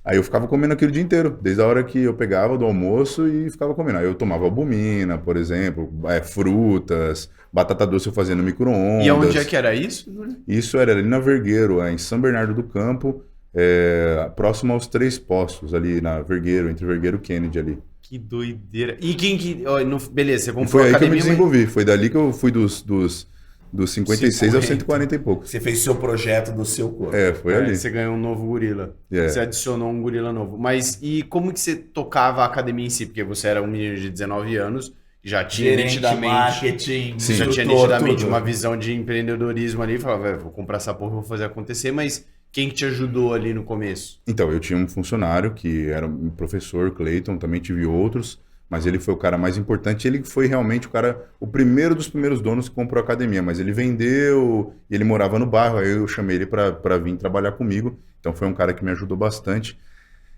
Aí eu ficava comendo aquilo o dia inteiro, desde a hora que eu pegava do almoço e ficava comendo. Aí eu tomava albumina, por exemplo, frutas, batata doce eu fazia no micro-ondas. E onde é que era isso? Isso era ali na Vergueiro, em São Bernardo do Campo, próximo aos 3 postos, ali na Vergueiro, entre Vergueiro e Kennedy ali. Que doideira. E quem que... beleza, você E comprou foi a aí que eu me academia, desenvolvi, foi dali que eu fui dos 56 aos 140 e poucos. Você fez seu projeto do seu corpo. Foi ali. Você ganhou um novo gorila. É. Você adicionou um gorila novo. Mas e como que você tocava a academia em si? Porque você era um menino de 19 anos, já tinha Gerente de nitidamente... marketing, Você já tinha instrutor, nitidamente tudo. uma visão de empreendedorismo ali, falava, "Velho, vou comprar essa porra, vou fazer acontecer", mas quem que te ajudou ali no começo? Então, eu tinha um funcionário que era um professor, Clayton, também tive outros, mas ele foi o cara mais importante. Ele foi realmente o primeiro dos primeiros donos que comprou a academia, mas ele vendeu e ele morava no bairro, aí eu chamei ele para vir trabalhar comigo, então foi um cara que me ajudou bastante.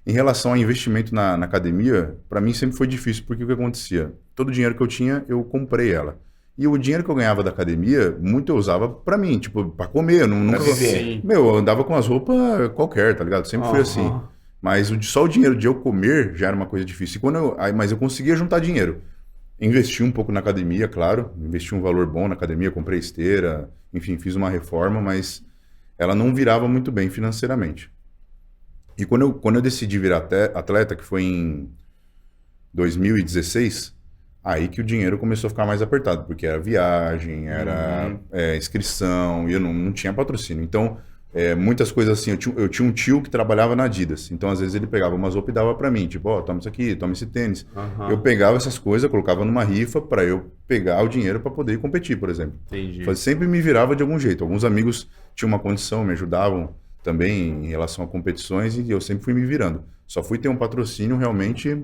Em relação ao investimento na academia, para mim sempre foi difícil, porque o que acontecia? Todo o dinheiro que eu tinha, eu comprei ela. E o dinheiro que eu ganhava da academia, muito eu usava para mim, tipo, para comer. Eu nunca... viver. Sim. Meu, eu andava com as roupas qualquer, tá ligado? Sempre fui Aham. assim. Mas só o dinheiro de eu comer já era uma coisa difícil. Mas eu conseguia juntar dinheiro. Investi um pouco na academia, claro. Investi um valor bom na academia, comprei esteira, enfim, fiz uma reforma, mas ela não virava muito bem financeiramente. E quando eu decidi virar atleta, que foi em 2016, aí que o dinheiro começou a ficar mais apertado, porque era viagem, era inscrição, e eu não tinha patrocínio. Então, muitas coisas assim, eu tinha um tio que trabalhava na Adidas, então às vezes ele pegava umas roupas e dava pra mim, tipo, ó, toma isso aqui, toma esse tênis. Aham. Eu pegava essas coisas, colocava numa rifa pra eu pegar o dinheiro pra poder ir competir, por exemplo. Entendi. Sempre me virava de algum jeito. Alguns amigos tinham uma condição, me ajudavam também em relação a competições e eu sempre fui me virando. Só fui ter um patrocínio realmente,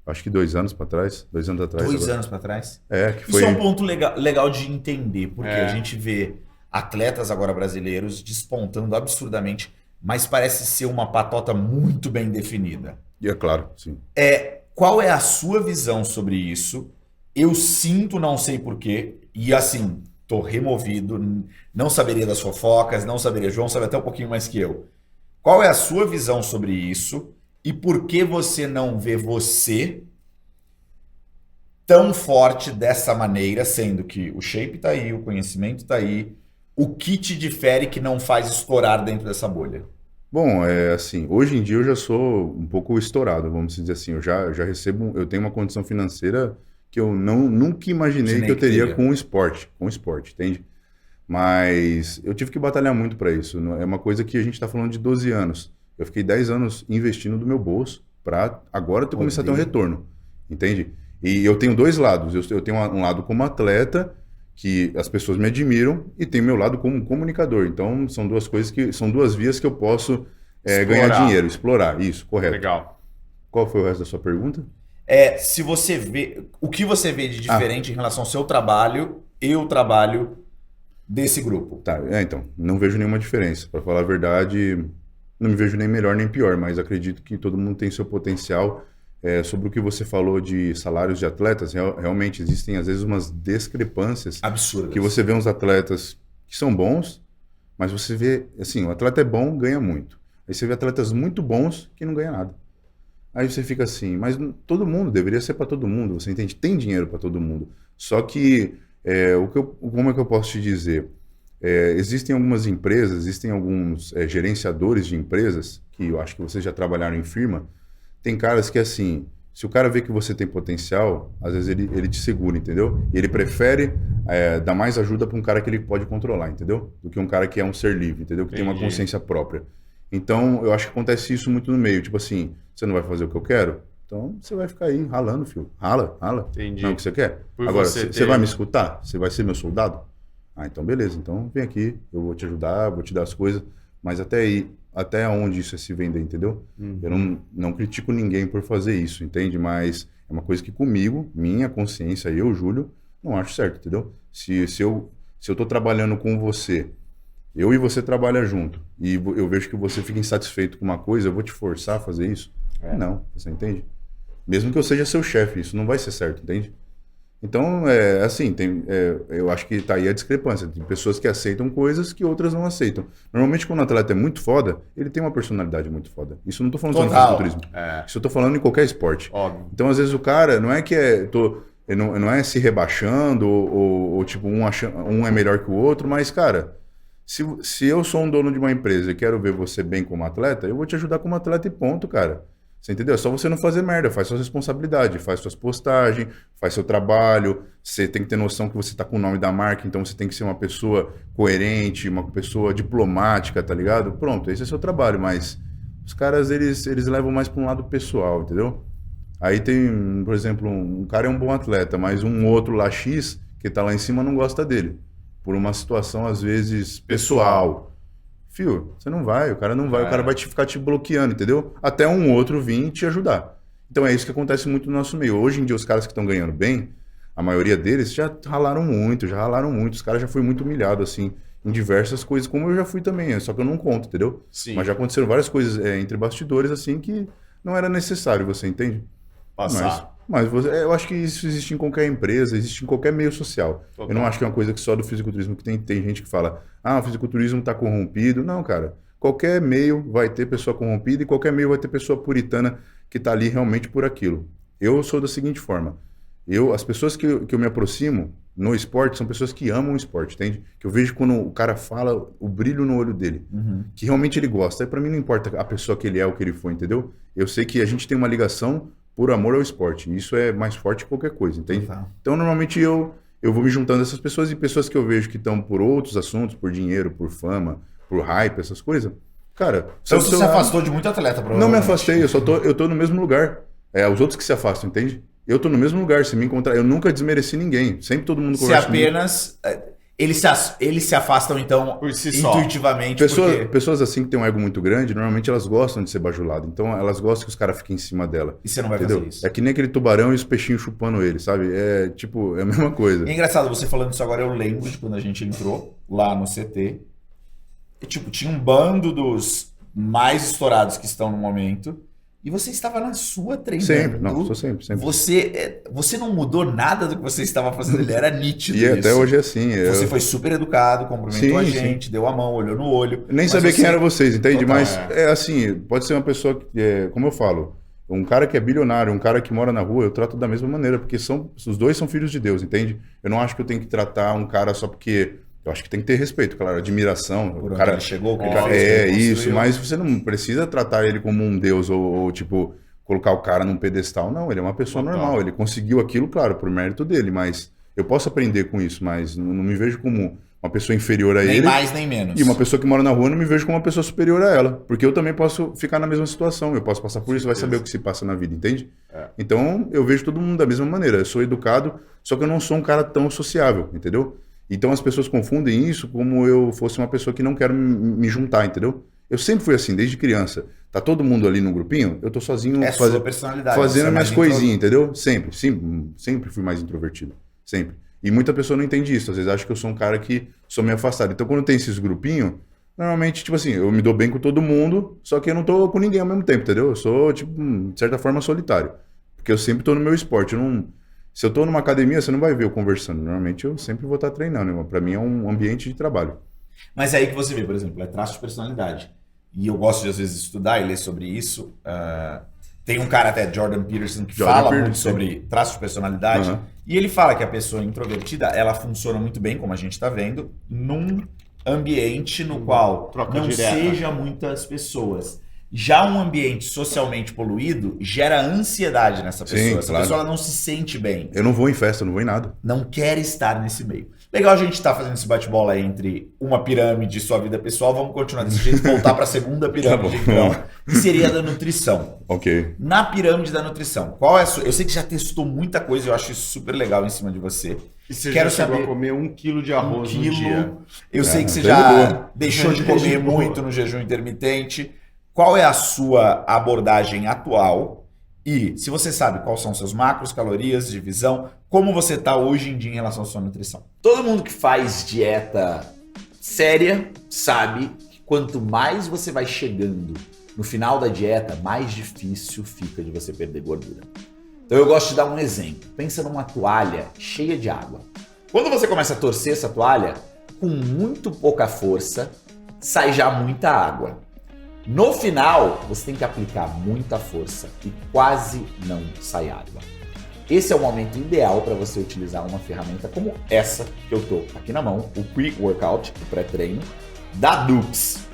acho que 2 anos atrás. 2 anos atrás. 2 agora. anos pra trás. Que Isso foi... é um ponto legal de entender, porque É. a gente vê atletas agora brasileiros despontando absurdamente, mas parece ser uma patota muito bem definida. E é claro, sim. Qual é a sua visão sobre isso? Eu sinto, não sei porquê, e assim, tô removido, não saberia das fofocas, não saberia, João sabe até um pouquinho mais que eu. Qual é a sua visão sobre isso? E por que você não vê você tão forte dessa maneira, sendo que o shape tá aí, o conhecimento tá aí, o que te difere que não faz estourar dentro dessa bolha? Bom, assim, hoje em dia eu já sou um pouco estourado, vamos dizer assim. Eu já recebo, eu tenho uma condição financeira que eu nunca imaginei que eu teria com o esporte, entende? Mas eu tive que batalhar muito para isso. É uma coisa que a gente está falando de 12 anos. Eu fiquei 10 anos investindo do meu bolso para agora eu começar a ter um retorno, entende? E eu tenho dois lados. Eu tenho um lado como atleta, que as pessoas me admiram, e tem meu lado como comunicador. Então, são duas coisas são duas vias que eu posso ganhar dinheiro, explorar. Isso, correto. Legal. Qual foi o resto da sua pergunta? Se você vê, o que você vê de diferente em relação ao seu trabalho e o trabalho desse grupo? Tá, então, não vejo nenhuma diferença. Para falar a verdade, não me vejo nem melhor nem pior, mas acredito que todo mundo tem seu potencial. Sobre o que você falou de salários de atletas, realmente existem às vezes umas discrepâncias absurdas. Que você vê uns atletas que são bons, mas você vê, assim, o atleta é bom, ganha muito. Aí você vê atletas muito bons que não ganham nada. Aí você fica assim, mas todo mundo, deveria ser para todo mundo, você entende? Tem dinheiro para todo mundo. Só que, como é que eu posso te dizer? Existem algumas empresas, existem alguns gerenciadores de empresas, que eu acho que vocês já trabalharam em firma. Tem caras que, assim, se o cara vê que você tem potencial, às vezes ele te segura, entendeu? E ele prefere dar mais ajuda para um cara que ele pode controlar, entendeu? Do que um cara que é um ser livre, entendeu? Que tem uma consciência própria. Então, eu acho que acontece isso muito no meio. Tipo assim, você não vai fazer o que eu quero? Então, você vai ficar aí ralando, filho. Rala. Entendi. Não é o que você quer? Por Agora, você você vai me escutar? Você vai ser meu soldado? Ah, então beleza. Então, vem aqui, eu vou te ajudar, vou te dar as coisas. Mas até aí, até onde isso é se vender, entendeu? Eu não critico ninguém por fazer isso, entende? Mas é uma coisa que comigo, minha consciência, eu, Júlio, não acho certo, entendeu? Se eu tô trabalhando com você, eu e você trabalha junto, e eu vejo que você fica insatisfeito com uma coisa, eu vou te forçar a fazer isso? Não, você entende? Mesmo que eu seja seu chefe, isso não vai ser certo, entende? Então, assim, eu acho que tá aí a discrepância. Tem pessoas que aceitam coisas que outras não aceitam. Normalmente, quando o atleta é muito foda, ele tem uma personalidade muito foda. Isso eu não tô falando só no fisiculturismo. Isso eu tô falando em qualquer esporte. Óbvio. Então, às vezes, o cara não é que não é se rebaixando ou tipo, um é melhor que o outro, mas, cara, se eu sou um dono de uma empresa e quero ver você bem como atleta, eu vou te ajudar como atleta e ponto, cara. Você entendeu? É só você não fazer merda, faz sua responsabilidade, faz suas postagens, faz seu trabalho, você tem que ter noção que você tá com o nome da marca, então você tem que ser uma pessoa coerente, uma pessoa diplomática, tá ligado? Pronto, esse é seu trabalho, mas os caras, eles levam mais para um lado pessoal, entendeu? Aí tem, por exemplo, um cara é um bom atleta, mas um outro lá X, que tá lá em cima, não gosta dele, por uma situação, às vezes, pessoal. Fio, você não vai, o cara não vai, o cara vai ficar te bloqueando, entendeu? Até um outro vir te ajudar. Então é isso que acontece muito no nosso meio. Hoje em dia, os caras que estão ganhando bem, a maioria deles já ralaram muito. Os caras já foram muito humilhados, assim, em diversas coisas, como eu já fui também, só que eu não conto, entendeu? Sim. Mas já aconteceram várias coisas entre bastidores, assim, que não era necessário, você entende? Passar. Mas eu acho que isso existe em qualquer empresa, existe em qualquer meio social. Total. Eu não acho que é uma coisa que só do fisiculturismo, que tem gente que fala, o fisiculturismo está corrompido. Não, cara. Qualquer meio vai ter pessoa corrompida e qualquer meio vai ter pessoa puritana que está ali realmente por aquilo. Eu sou da seguinte forma. As pessoas que eu me aproximo no esporte são pessoas que amam o esporte, entende? Que eu vejo quando o cara fala, o brilho no olho dele. Que realmente ele gosta. Aí pra mim não importa a pessoa que ele é ou que ele foi, entendeu? Eu sei que a gente tem uma ligação por amor ao esporte. Isso é mais forte que qualquer coisa, entende? Então, normalmente, eu vou me juntando a essas pessoas e pessoas que eu vejo que estão por outros assuntos, por dinheiro, por fama, por hype, essas coisas. Cara... Então você se afastou de muito atleta, provavelmente. Não me afastei, eu tô no mesmo lugar. Os outros que se afastam, entende? Eu tô no mesmo lugar, se me encontrar... Eu nunca desmereci ninguém. Sempre todo mundo conversa comigo. Se apenas... Eles se afastam, então, por si intuitivamente. Pessoas assim que têm um ego muito grande, normalmente elas gostam de ser bajuladas. Então, elas gostam que os caras fiquem em cima dela. E você não vai entendeu? fazer isso. É que nem aquele tubarão e os peixinhos chupando ele, sabe? É a mesma coisa. É engraçado, você falando isso agora, eu lembro de quando a gente entrou lá no CT. E, tinha um bando dos mais estourados que estão no momento. E você estava na sua treinando. Sempre, não, sou sempre. Você não mudou nada do que você estava fazendo, ele era nítido. E até hoje é assim. Você foi super educado, cumprimentou a gente, deu a mão, olhou no olho. Eu nem sabia quem eram vocês, entende? Total, mas assim, pode ser uma pessoa que, como eu falo, um cara que é bilionário, um cara que mora na rua, eu trato da mesma maneira, porque os dois são filhos de Deus, entende? Eu não acho que eu tenho que tratar um cara só porque... Eu acho que tem que ter respeito, claro, admiração. Por o cara ele chegou, o cara, isso, mas você não precisa tratar ele como um deus ou tipo, colocar o cara num pedestal. Não, ele é uma pessoa normal, ele conseguiu aquilo, claro, por mérito dele, mas eu posso aprender com isso, mas não me vejo como uma pessoa inferior a Nem ele. mais, nem menos. E uma pessoa que mora na rua, eu não me vejo como uma pessoa superior a ela. Porque eu também posso ficar na mesma situação. Eu posso passar por isso, vai saber o que se passa na vida, entende? Então, eu vejo todo mundo da mesma maneira. Eu sou educado, só que eu não sou um cara tão sociável, entendeu? Então, as pessoas confundem isso como eu fosse uma pessoa que não quero me juntar, entendeu? Eu sempre fui assim, desde criança. Tá todo mundo ali no grupinho, eu tô sozinho sua personalidade. fazendo minhas coisinhas, entendeu? Sempre fui mais introvertido. Sempre. E muita pessoa não entende isso. Às vezes acha que eu sou um cara que sou meio afastado. Então, quando tem esses grupinhos, normalmente, tipo assim, eu me dou bem com todo mundo, só que eu não tô com ninguém ao mesmo tempo, entendeu? Eu sou, tipo, de certa forma, solitário. Porque eu sempre tô no meu esporte. Se eu tô numa academia, você não vai ver eu conversando. Normalmente, eu sempre vou estar treinando. Né? Pra mim, é um ambiente de trabalho. Mas é aí que você vê, por exemplo, é traço de personalidade. E eu gosto de, às vezes, estudar e ler sobre isso. Tem um cara até, Jordan Peterson, que fala muito sobre traço de personalidade. E ele fala que a pessoa introvertida, ela funciona muito bem, como a gente está vendo, num ambiente no qual não seja muitas pessoas. Já um ambiente socialmente poluído gera ansiedade nessa pessoa. Sim, essa claro. pessoa ela não se sente bem. Eu não vou em festa, não vou em nada. Não quer estar nesse meio. Legal a gente estar fazendo esse bate-bola entre uma pirâmide e sua vida pessoal. Vamos continuar desse jeito, voltar para a segunda pirâmide, então, que seria a da nutrição. Ok. Na pirâmide da nutrição, qual é a sua... Eu sei que já testou muita coisa, eu acho isso super legal em cima de você. E você Quero já chegou saber a comer 1 quilo de arroz no dia? Eu sei que você tá de já boa. deixou de comer De boa. muito no jejum intermitente. Qual é a sua abordagem atual? E se você sabe quais são seus macros, calorias, divisão, como você está hoje em dia em relação à sua nutrição? Todo mundo que faz dieta séria sabe que quanto mais você vai chegando no final da dieta, mais difícil fica de você perder gordura. Então eu gosto de dar um exemplo. Pensa numa toalha cheia de água. Quando você começa a torcer essa toalha, com muito pouca força, sai já muita água. No final, você tem que aplicar muita força e quase não sai água. Esse é o momento ideal para você utilizar uma ferramenta como essa que eu tô aqui na mão, o Pre-Workout, o pré-treino, da Dux.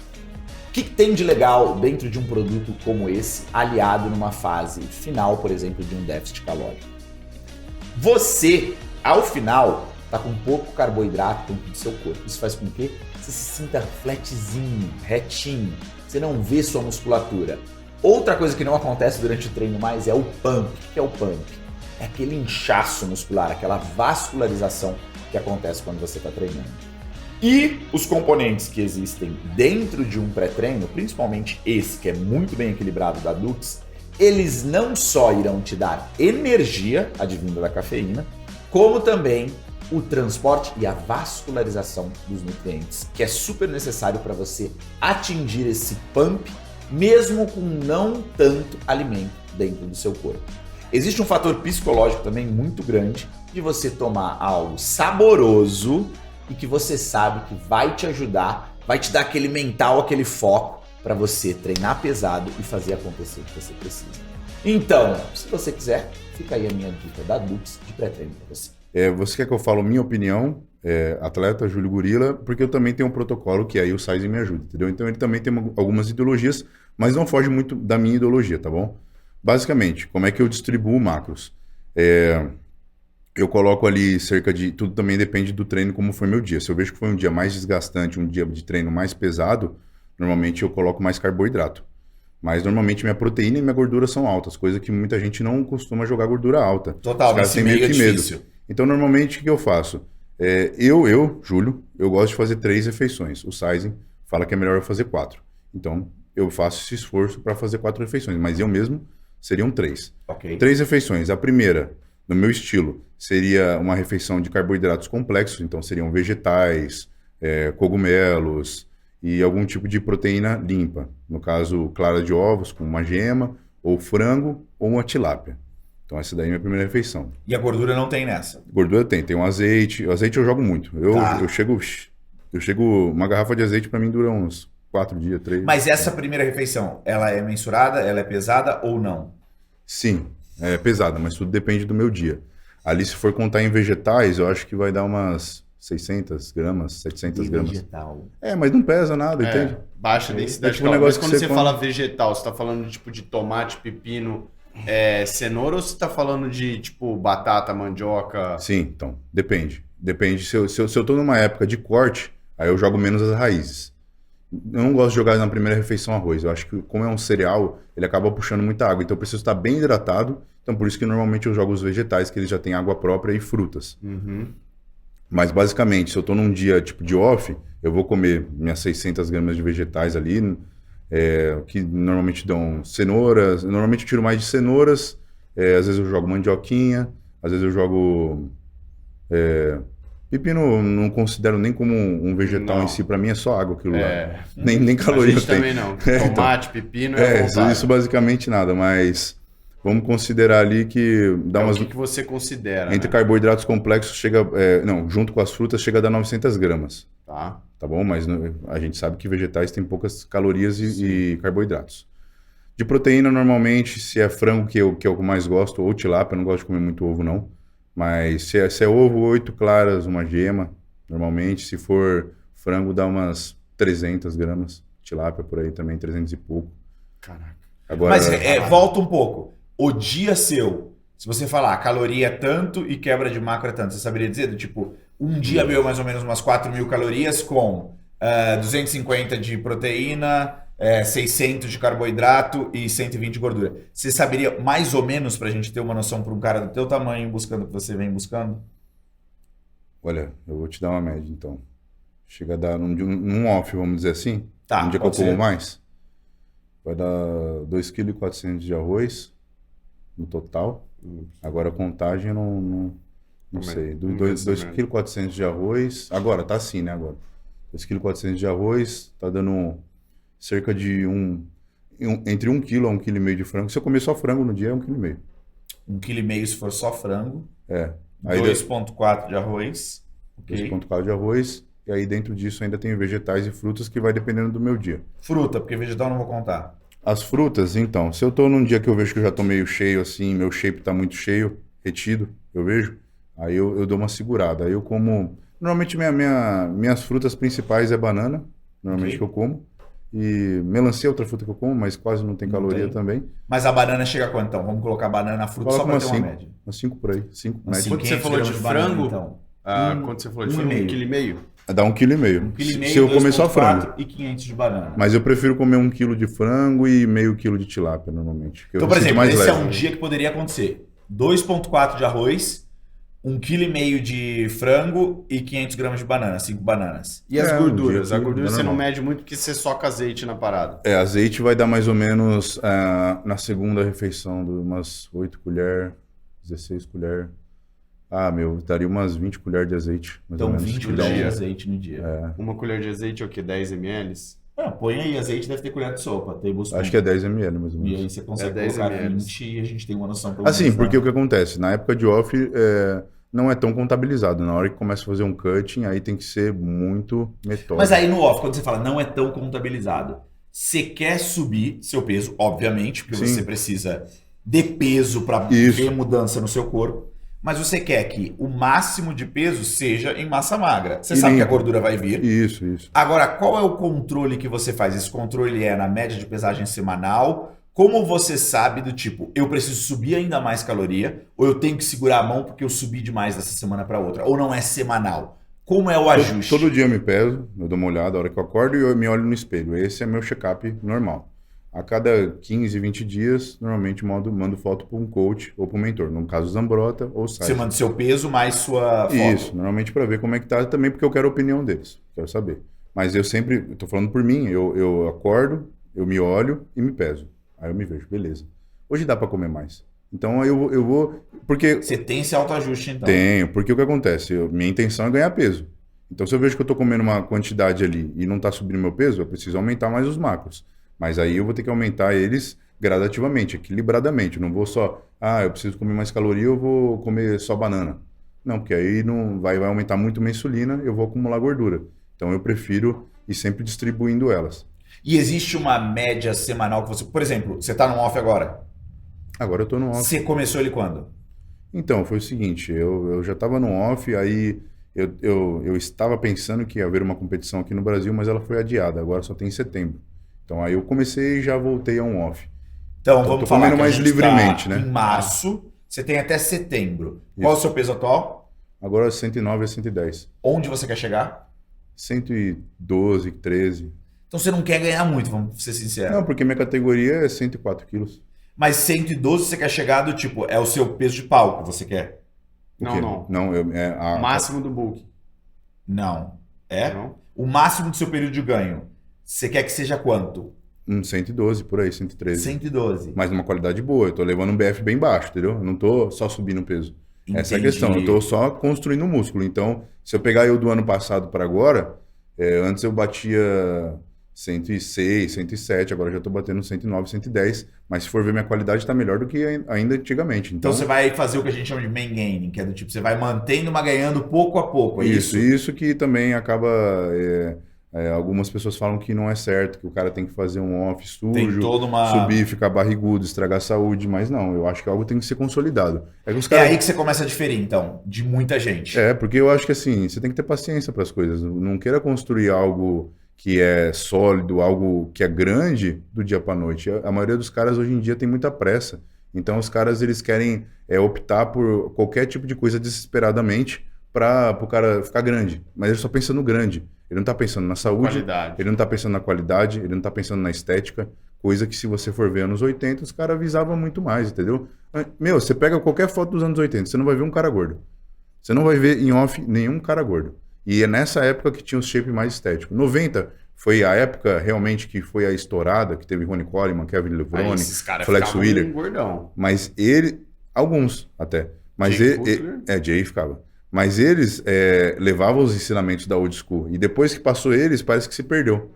O que tem de legal dentro de um produto como esse, aliado numa fase final, por exemplo, de um déficit calórico? Você, ao final, tá com pouco carboidrato dentro do seu corpo. Isso faz com que você se sinta flatzinho, retinho. Você não vê sua musculatura. Outra coisa que não acontece durante o treino mais é o pump. O que é o pump? É aquele inchaço muscular, aquela vascularização que acontece quando você está treinando. E os componentes que existem dentro de um pré-treino, principalmente esse que é muito bem equilibrado da Dux, eles não só irão te dar energia, advinda da cafeína, como também o transporte e a vascularização dos nutrientes, que é super necessário para você atingir esse pump, mesmo com não tanto alimento dentro do seu corpo. Existe um fator psicológico também muito grande de você tomar algo saboroso e que você sabe que vai te ajudar, vai te dar aquele mental, aquele foco para você treinar pesado e fazer acontecer o que você precisa. Então, se você quiser, fica aí a minha dica da Dux de pré-treino para você. Você quer que eu fale minha opinião, atleta Júlio Gorila, porque eu também tenho um protocolo que aí o Size me ajuda, entendeu? Então ele também tem algumas ideologias, mas não foge muito da minha ideologia, tá bom? Basicamente, como é que eu distribuo macros? Eu coloco ali cerca de... Tudo também depende do treino, como foi meu dia. Se eu vejo que foi um dia mais desgastante, um dia de treino mais pesado, normalmente eu coloco mais carboidrato. Mas normalmente minha proteína e minha gordura são altas, coisa que muita gente não costuma jogar gordura alta. Total, os caras têm meio que medo. Então, normalmente, o que eu faço? Júlio, eu gosto de fazer 3 refeições. O Sizing fala que é melhor eu fazer 4. Então, eu faço esse esforço para fazer 4 refeições, mas eu mesmo seriam 3. Okay. 3 refeições. A primeira, no meu estilo, seria uma refeição de carboidratos complexos, então seriam vegetais, cogumelos e algum tipo de proteína limpa. No caso, clara de ovos com uma gema, ou frango, ou uma tilápia. Então essa daí é a minha primeira refeição. E a gordura não tem nessa? Gordura tem um azeite. O azeite eu jogo muito. Eu chego, uma garrafa de azeite para mim dura uns 4 dias, 3. Mas essa primeira refeição, ela é mensurada, ela é pesada ou não? Sim, é pesada, mas tudo depende do meu dia. Ali se for contar em vegetais, eu acho que vai dar umas 600 gramas, 700 gramas. Vegetal. Mas não pesa nada, entende? Baixa densidade tipo um calórica. Mas negócio quando que você você fala vegetal, você tá falando tipo de tomate, pepino, cenoura, ou você tá falando de tipo batata, mandioca? Sim, então, depende. Depende. Se eu tô numa época de corte, aí eu jogo menos as raízes. Eu não gosto de jogar na primeira refeição arroz. Eu acho que, como é um cereal, ele acaba puxando muita água. Então eu preciso estar bem hidratado. Então por isso que normalmente eu jogo os vegetais, que eles já têm água própria e frutas. Mas basicamente, se eu tô num dia tipo de off, eu vou comer minhas 600 gramas de vegetais ali, que normalmente dão cenouras. Normalmente eu tiro mais de cenouras. Às vezes eu jogo mandioquinha. Às vezes eu jogo... Pepino não considero nem como um vegetal em si, pra mim é só água aquilo lá. Nem caloria A gente tem. também não. Tomate, pepino Isso basicamente nada, mas vamos considerar ali que dá umas... O que você considera, Entre né? carboidratos complexos chega... junto com as frutas chega a dar 900 gramas. Tá bom? Mas a gente sabe que vegetais têm poucas calorias e carboidratos. De proteína, normalmente, se é frango, que é o que eu mais gosto, ou tilápia, eu não gosto de comer muito ovo, não. Mas se é ovo, 8 claras, uma gema, normalmente. Se for frango, dá umas 300 gramas. Tilápia por aí também, 300 e pouco. Caraca. Agora, Mas volta um pouco. O dia seu, se você falar caloria é tanto e quebra de macro é tanto, você saberia dizer? Do tipo, um dia meu mais ou menos umas 4.000 calorias com 250 de proteína, 600 de carboidrato e 120 de gordura. Você saberia mais ou menos pra gente ter uma noção para um cara do teu tamanho buscando o que você vem buscando? olha, eu vou te dar uma média, então. Chega a dar, num off, vamos dizer assim, Tá, um dia que eu pode como ser. mais, vai dar 2,4 kg de arroz no total. Agora a contagem eu não sei. 2,4 kg de arroz. Agora, tá assim, né? Agora. 2,4 kg de arroz, tá dando cerca de entre 1 kg a 1,5 kg de frango. Se eu comer só frango no dia, é 1,5 kg. 1,5 kg se for só frango. Aí 2,4 de arroz. Ok. 2,4 de arroz. E aí dentro disso ainda tem vegetais e frutas que vai dependendo do meu dia. Fruta, porque vegetal eu não vou contar. As frutas, então, se eu tô num dia que eu vejo que eu já tô meio cheio, assim, meu shape tá muito cheio, retido, eu vejo, aí eu dou uma segurada. Aí eu como... Normalmente minhas frutas principais é banana, normalmente Ok. que eu como. E melancia é outra fruta que eu como, mas quase não tem Não caloria tem. tambem. Mas a banana chega a quanto então? Vamos colocar banana na fruta Coloca só para umas ter uma 5, média. umas 5 por aí, 5 Umas média. Quando você 500 falou de gramas banana, frango, então. quando você falou de 1,5 frango, 1,5 kg. kg. Dá 1,5 kg. 1,5 kg, Se eu comer só 2,4 frango. e 500 de banana. Mas eu prefiro comer 1 kg de frango e meio quilo de tilápia, normalmente. Que eu Então, me por sinto exemplo, mais esse leve. é um dia que poderia acontecer. 2,4 de arroz, 1,5 kg de frango e 500 gramas de banana, 5 bananas. E as um gorduras? dia A que gordura é você não normal. mede muito porque você soca azeite na parada. Azeite vai dar mais ou menos na segunda refeição, umas 8 colheres, 16 colheres. Daria umas 20 colheres de azeite, mais ou Então, menos. 20 que colheres dá de um- azeite no dia. Uma colher de azeite é o quê? 10 ml? Põe aí, azeite deve ter colher de sopa, tablespoon. Acho que é 10 ml, mais ou E aí menos. você consegue 10 colocar ml. 20 e a gente tem uma noção pelo Assim, menos, porque né? o que acontece? Na época de off, não é tão contabilizado. Na hora que começa a fazer um cutting, aí tem que ser muito metódico. Mas aí no off, quando você fala não é tão contabilizado, você quer subir seu peso, obviamente, porque Sim. você precisa de peso para Isso. ver mudança no seu corpo, mas você quer que o máximo de peso seja em massa magra. Você E sabe que a limpo. gordura vai vir. Isso. Agora, qual é o controle que você faz? Esse controle é na média de pesagem semanal? Como você sabe do tipo, eu preciso subir ainda mais caloria, ou eu tenho que segurar a mão porque eu subi demais dessa semana para outra? Ou não é semanal? Como é o ajuste? Todo dia eu me peso, eu dou uma olhada a hora que eu acordo e eu me olho no espelho. Esse é meu check-up normal. A cada 15, 20 dias, normalmente mando foto para um coach ou para um mentor. No caso, Zambrota ou site. Você manda seu peso mais sua foto. Isso, normalmente para ver como é que tá, também porque eu quero a opinião deles, quero saber. Mas eu tô falando por mim, eu acordo, eu me olho e me peso. Aí eu me vejo, beleza. Hoje dá para comer mais. Então aí eu vou, porque Você tem esse autoajuste, então. tenho, porque o que acontece? Minha intenção é ganhar peso. Então se eu vejo que eu tô comendo uma quantidade ali e não tá subindo meu peso, eu preciso aumentar mais os macros. Mas aí eu vou ter que aumentar eles gradativamente, equilibradamente. Eu não vou só, eu preciso comer mais caloria, eu vou comer só banana. Não, porque aí não vai aumentar muito minha insulina, eu vou acumular gordura. Então eu prefiro ir sempre distribuindo elas. E existe uma média semanal que você... Por exemplo, você tá no off agora. Agora eu tô no off. Você começou ele quando? Então, foi o seguinte, eu já estava no off, aí eu estava pensando que ia haver uma competição aqui no Brasil, mas ela foi adiada, agora só tem em setembro. Então aí eu comecei e já voltei a um off. Então, Tô vamos falar comendo que a mais gente livremente, tá né? em março, você tem até setembro. Qual é o seu peso atual? Agora 109 a 110. Onde você quer chegar? 112, 13. Então você não quer ganhar muito, vamos ser sinceros. Não, porque minha categoria é 104 quilos. Mas 112 você quer chegar do tipo, é o seu peso de palco que você quer? O quê? Não, O máximo do book. Não. É? Não? O máximo do seu período de ganho. Você quer que seja quanto? 112 por aí, 113. 112. Mas numa qualidade boa. Eu tô levando um BF bem baixo, entendeu? Eu não tô só subindo o peso. Essa é a Entendi. questão. Eu tô só construindo o músculo. Então, se eu pegar eu do ano passado para agora, antes eu batia 106, 107, agora já tô batendo 109, 110. Mas se for ver, minha qualidade tá melhor do que ainda antigamente. Então você vai fazer o que a gente chama de main gaining, que é do tipo, você vai mantendo, mas ganhando pouco a pouco, é isso? Isso que também acaba... algumas pessoas falam que não é certo, que o cara tem que fazer um off Tem sujo, toda uma... subir, ficar barrigudo, estragar a saúde, mas não, eu acho que algo tem que ser consolidado. Que os É caras... aí que você começa a diferir, então, de muita gente. Porque eu acho que assim, você tem que ter paciência para as coisas. Não queira construir algo que é sólido, algo que é grande do dia para noite. A maioria dos caras hoje em dia tem muita pressa. Então os caras eles querem optar por qualquer tipo de coisa desesperadamente para o cara ficar grande. Mas ele só pensa no grande. Ele não está pensando na saúde, Qualidade. ele não está pensando na qualidade, ele não está pensando na estética. Coisa que se você for ver anos 80, os caras visavam muito mais, entendeu? Meu, você pega qualquer foto dos anos 80, você não vai ver um cara gordo. Você não vai ver em off nenhum cara gordo. E é nessa época que tinha o shape mais estético. 90 foi a época realmente que foi a estourada, que teve Ronnie Coleman, Kevin Levrone, Esses caras Flex ficavam Wheeler. gordão. Mas ele, alguns até. Mas Jay Cutler? Jay ficava. Mas eles levavam os ensinamentos da old school. E depois que passou eles, parece que se perdeu.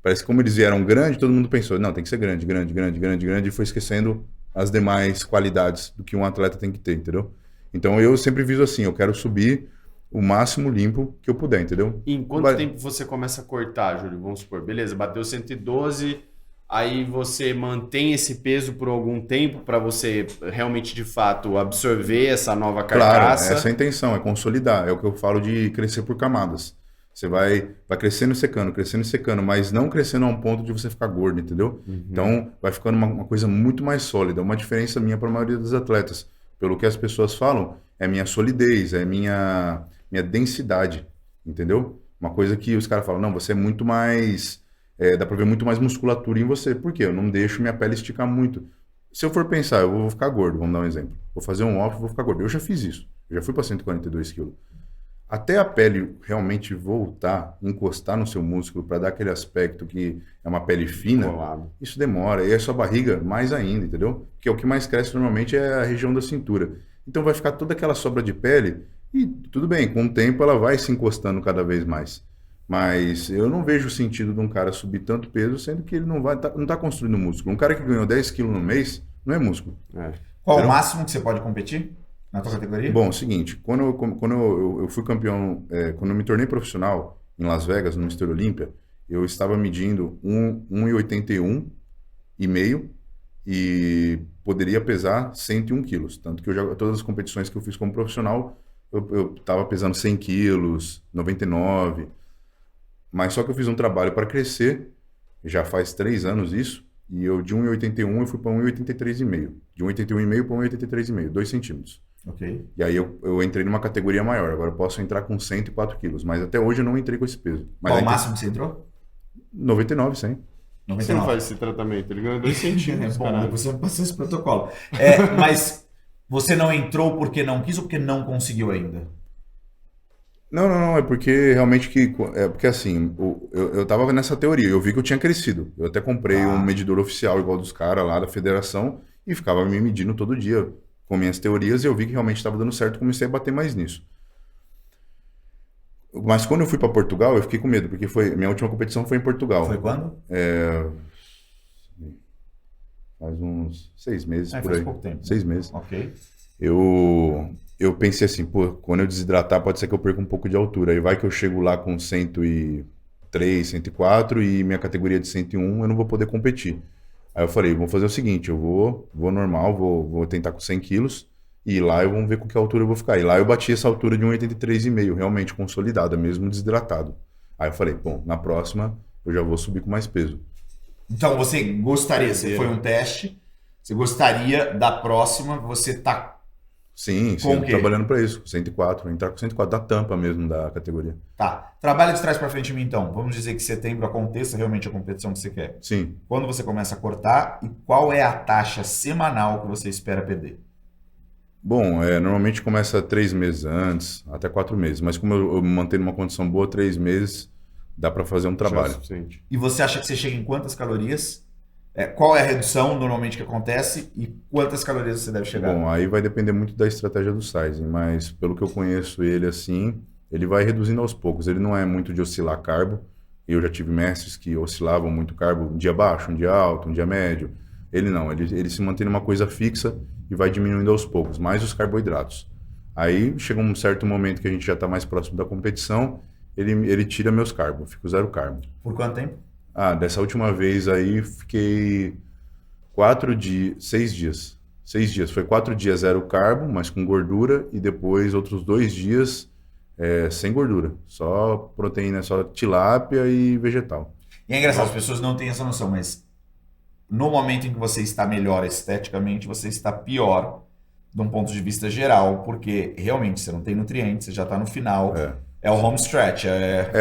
Parece que como eles vieram grande, todo mundo pensou, não, tem que ser grande, grande, grande, grande, grande, e foi esquecendo as demais qualidades do que um atleta tem que ter, entendeu? Então eu sempre viso assim, eu quero subir o máximo limpo que eu puder, entendeu? E em quanto tempo você começa a cortar, Júlio? Vamos supor, beleza, bateu 112, aí você mantém esse peso por algum tempo para você realmente, de fato, absorver essa nova carcaça. Claro, essa é a intenção, é consolidar. É o que eu falo de crescer por camadas. Você vai crescendo e secando, mas não crescendo a um ponto de você ficar gordo, entendeu? Então, vai ficando uma coisa muito mais sólida. Uma diferença minha para a maioria dos atletas. Pelo que as pessoas falam, é minha solidez, é minha densidade, entendeu? Uma coisa que os caras falam, não, você é muito mais... dá pra ver muito mais musculatura em você. Por quê? Eu não deixo minha pele esticar muito. Se eu for pensar, eu vou ficar gordo, vamos dar um exemplo. Vou fazer um off, vou ficar gordo. Eu já fiz isso. Eu já fui para 142 quilos. Até a pele realmente voltar, encostar no seu músculo para dar aquele aspecto que é uma pele fina, Colado. isso demora. E a sua barriga mais ainda, entendeu? Porque o que mais cresce normalmente é a região da cintura. Então vai ficar toda aquela sobra de pele e tudo bem, com o tempo ela vai se encostando cada vez mais. Mas eu não vejo o sentido de um cara subir tanto peso, sendo que ele não tá construindo músculo. Um cara que ganhou 10 quilos no mês, não é músculo. Qual o máximo que você pode competir na tua categoria? Bom, é o seguinte, quando eu fui campeão, quando eu me tornei profissional em Las Vegas, no Mr. Olímpia, eu estava medindo 1,81 e meio e poderia pesar 101 quilos. Tanto que todas as competições que eu fiz como profissional, eu estava pesando 100 quilos, 99. Mas só que eu fiz um trabalho para crescer, já faz 3 anos isso, e eu de 1,81 eu fui para 1,83,5. De 1,81,5 para 1,83,5, 2 centímetros. Ok. E aí eu entrei numa categoria maior, agora eu posso entrar com 104 quilos, mas até hoje eu não entrei com esse peso. Mas Qual aí o máximo que você entrou? 99, 100. Você não faz esse tratamento, ele ganhou 2 centímetros, Bom, caralho. você passou esse protocolo. Mas você não entrou porque não quis ou porque não conseguiu ainda? Não, é porque realmente porque assim, eu tava nessa teoria, eu vi que eu tinha crescido. Eu até comprei um medidor oficial igual dos caras lá da federação e ficava me medindo todo dia com minhas teorias e eu vi que realmente estava dando certo e comecei a bater mais nisso. Mas quando eu fui para Portugal, eu fiquei com medo, porque minha última competição foi em Portugal. Foi quando? Faz uns 6 meses por faz aí. pouco tempo. 6 meses. Ok. Eu pensei assim, pô, quando eu desidratar pode ser que eu perca um pouco de altura. Aí vai que eu chego lá com 103, 104 e minha categoria de 101 eu não vou poder competir. Aí eu falei, vou fazer o seguinte, eu vou normal, vou tentar com 100 quilos e lá eu vou ver com que altura eu vou ficar. E lá eu bati essa altura de 1,83,5, realmente consolidada, mesmo desidratado. Aí eu falei, bom, na próxima eu já vou subir com mais peso. Então você gostaria, você foi um teste, você gostaria da próxima você tá Sim, Com o quê? trabalhando para isso, 104, entrar com 104 da tampa mesmo da categoria. Tá. Trabalha de trás para frente em mim, então. Vamos dizer que setembro aconteça realmente a competição que você quer. Sim. Quando você começa a cortar e qual é a taxa semanal que você espera perder? Bom, normalmente começa 3 meses antes, até 4 meses, mas como eu mantenho uma condição boa, 3 meses dá para fazer um trabalho. Já é suficiente. E você acha que você chega em quantas calorias? Qual é a redução normalmente que acontece e quantas calorias você deve chegar? Bom, aí vai depender muito da estratégia do sizing, mas pelo que eu conheço ele assim, ele vai reduzindo aos poucos. Ele não é muito de oscilar carbo. Eu já tive mestres que oscilavam muito carbo, um dia baixo, um dia alto, um dia médio. Ele não, ele se mantém numa coisa fixa e vai diminuindo aos poucos, mais os carboidratos. Aí chega um certo momento que a gente já está mais próximo da competição, ele tira meus carbos, eu fico 0 carbo. Por quanto tempo? Dessa última vez aí fiquei 6 dias. 6 dias. Foi 4 dias 0 carbo, mas com gordura, e depois outros 2 dias sem gordura. Só proteína, só tilápia e vegetal. E é engraçado, as pessoas não têm essa noção, mas no momento em que você está melhor esteticamente, você está pior de um ponto de vista geral, porque realmente você não tem nutrientes, você já está no final. É o home stretch.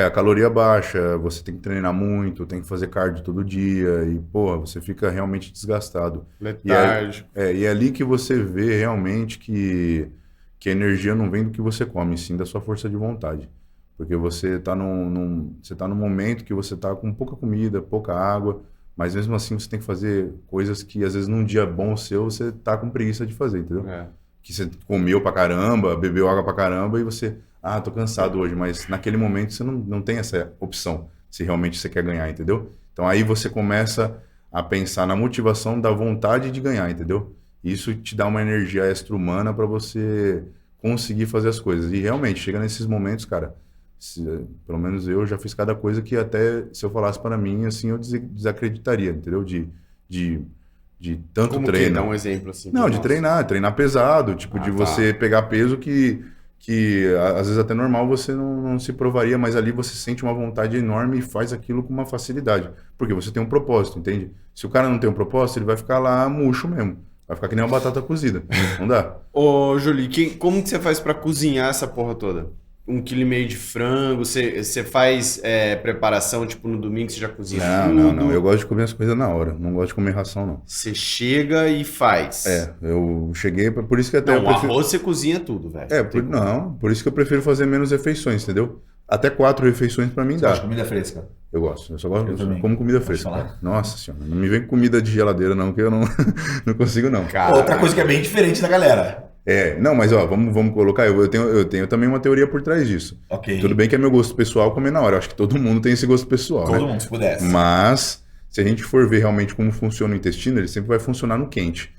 A caloria baixa, você tem que treinar muito, tem que fazer cardio todo dia e, pô, você fica realmente desgastado. Letárgico. E é ali que você vê realmente que a energia não vem do que você come, sim da sua força de vontade. Porque você está você tá num momento que você está com pouca comida, pouca água, mas mesmo assim você tem que fazer coisas que às vezes num dia bom seu você tá com preguiça de fazer, entendeu? Que você comeu pra caramba, bebeu água pra caramba e você... tô cansado hoje, mas naquele momento você não tem essa opção, se realmente você quer ganhar, entendeu? Então aí você começa a pensar na motivação da vontade de ganhar, entendeu? Isso te dá uma energia extra-humana para você conseguir fazer as coisas. E realmente, chega nesses momentos, cara, pelo menos eu já fiz cada coisa que até se eu falasse para mim, assim, eu desacreditaria, entendeu? De tanto Como treino. Que dá um exemplo assim? Não, de treinar pesado, tipo, de você pegar peso que às vezes até normal você não se provaria, mas ali você sente uma vontade enorme e faz aquilo com uma facilidade. Porque você tem um propósito, entende? Se o cara não tem um propósito, ele vai ficar lá murcho mesmo. Vai ficar que nem uma batata cozida. Não dá. Ô, Julie, como que você faz pra cozinhar essa porra toda? 1,5 kg de frango, você faz preparação, tipo, no domingo você já cozinha tudo? Não. Eu gosto de comer as coisas na hora. Não gosto de comer ração, não. Você chega e faz. Eu cheguei, por isso que até Não, arroz você cozinha tudo, velho. Por isso que eu prefiro fazer menos refeições, entendeu? Até 4 refeições pra mim Você dá. gosta de comida fresca? Eu gosto, eu só gosto, também. como comida Pode fresca. falar? Cara. Nossa senhora, não me vem com comida de geladeira não, que eu não, não consigo não. Cara, Outra coisa que é bem diferente da galera. Não, mas ó, vamos colocar, eu tenho também uma teoria por trás disso. Ok. Tudo bem que é meu gosto pessoal comer na hora, eu acho que todo mundo tem esse gosto pessoal, Todo né? mundo, se pudesse. Mas, se a gente for ver realmente como funciona o intestino, ele sempre vai funcionar no quente.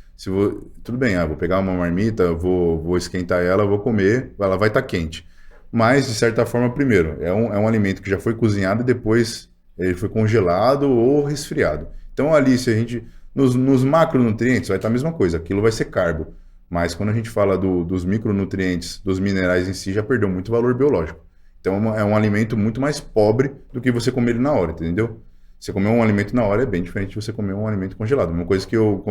Tudo bem, vou pegar uma marmita, vou esquentar ela, vou comer, ela vai estar quente. Mas, de certa forma, primeiro, é um alimento que já foi cozinhado e depois ele foi congelado ou resfriado. Então, ali, se a gente... Nos macronutrientes vai estar a mesma coisa, aquilo vai ser carbo. Mas quando a gente fala dos micronutrientes, dos minerais em si, já perdeu muito valor biológico. Então, é um alimento muito mais pobre do que você comer ele na hora, entendeu? Você comer um alimento na hora é bem diferente de você comer um alimento congelado. Uma coisa que eu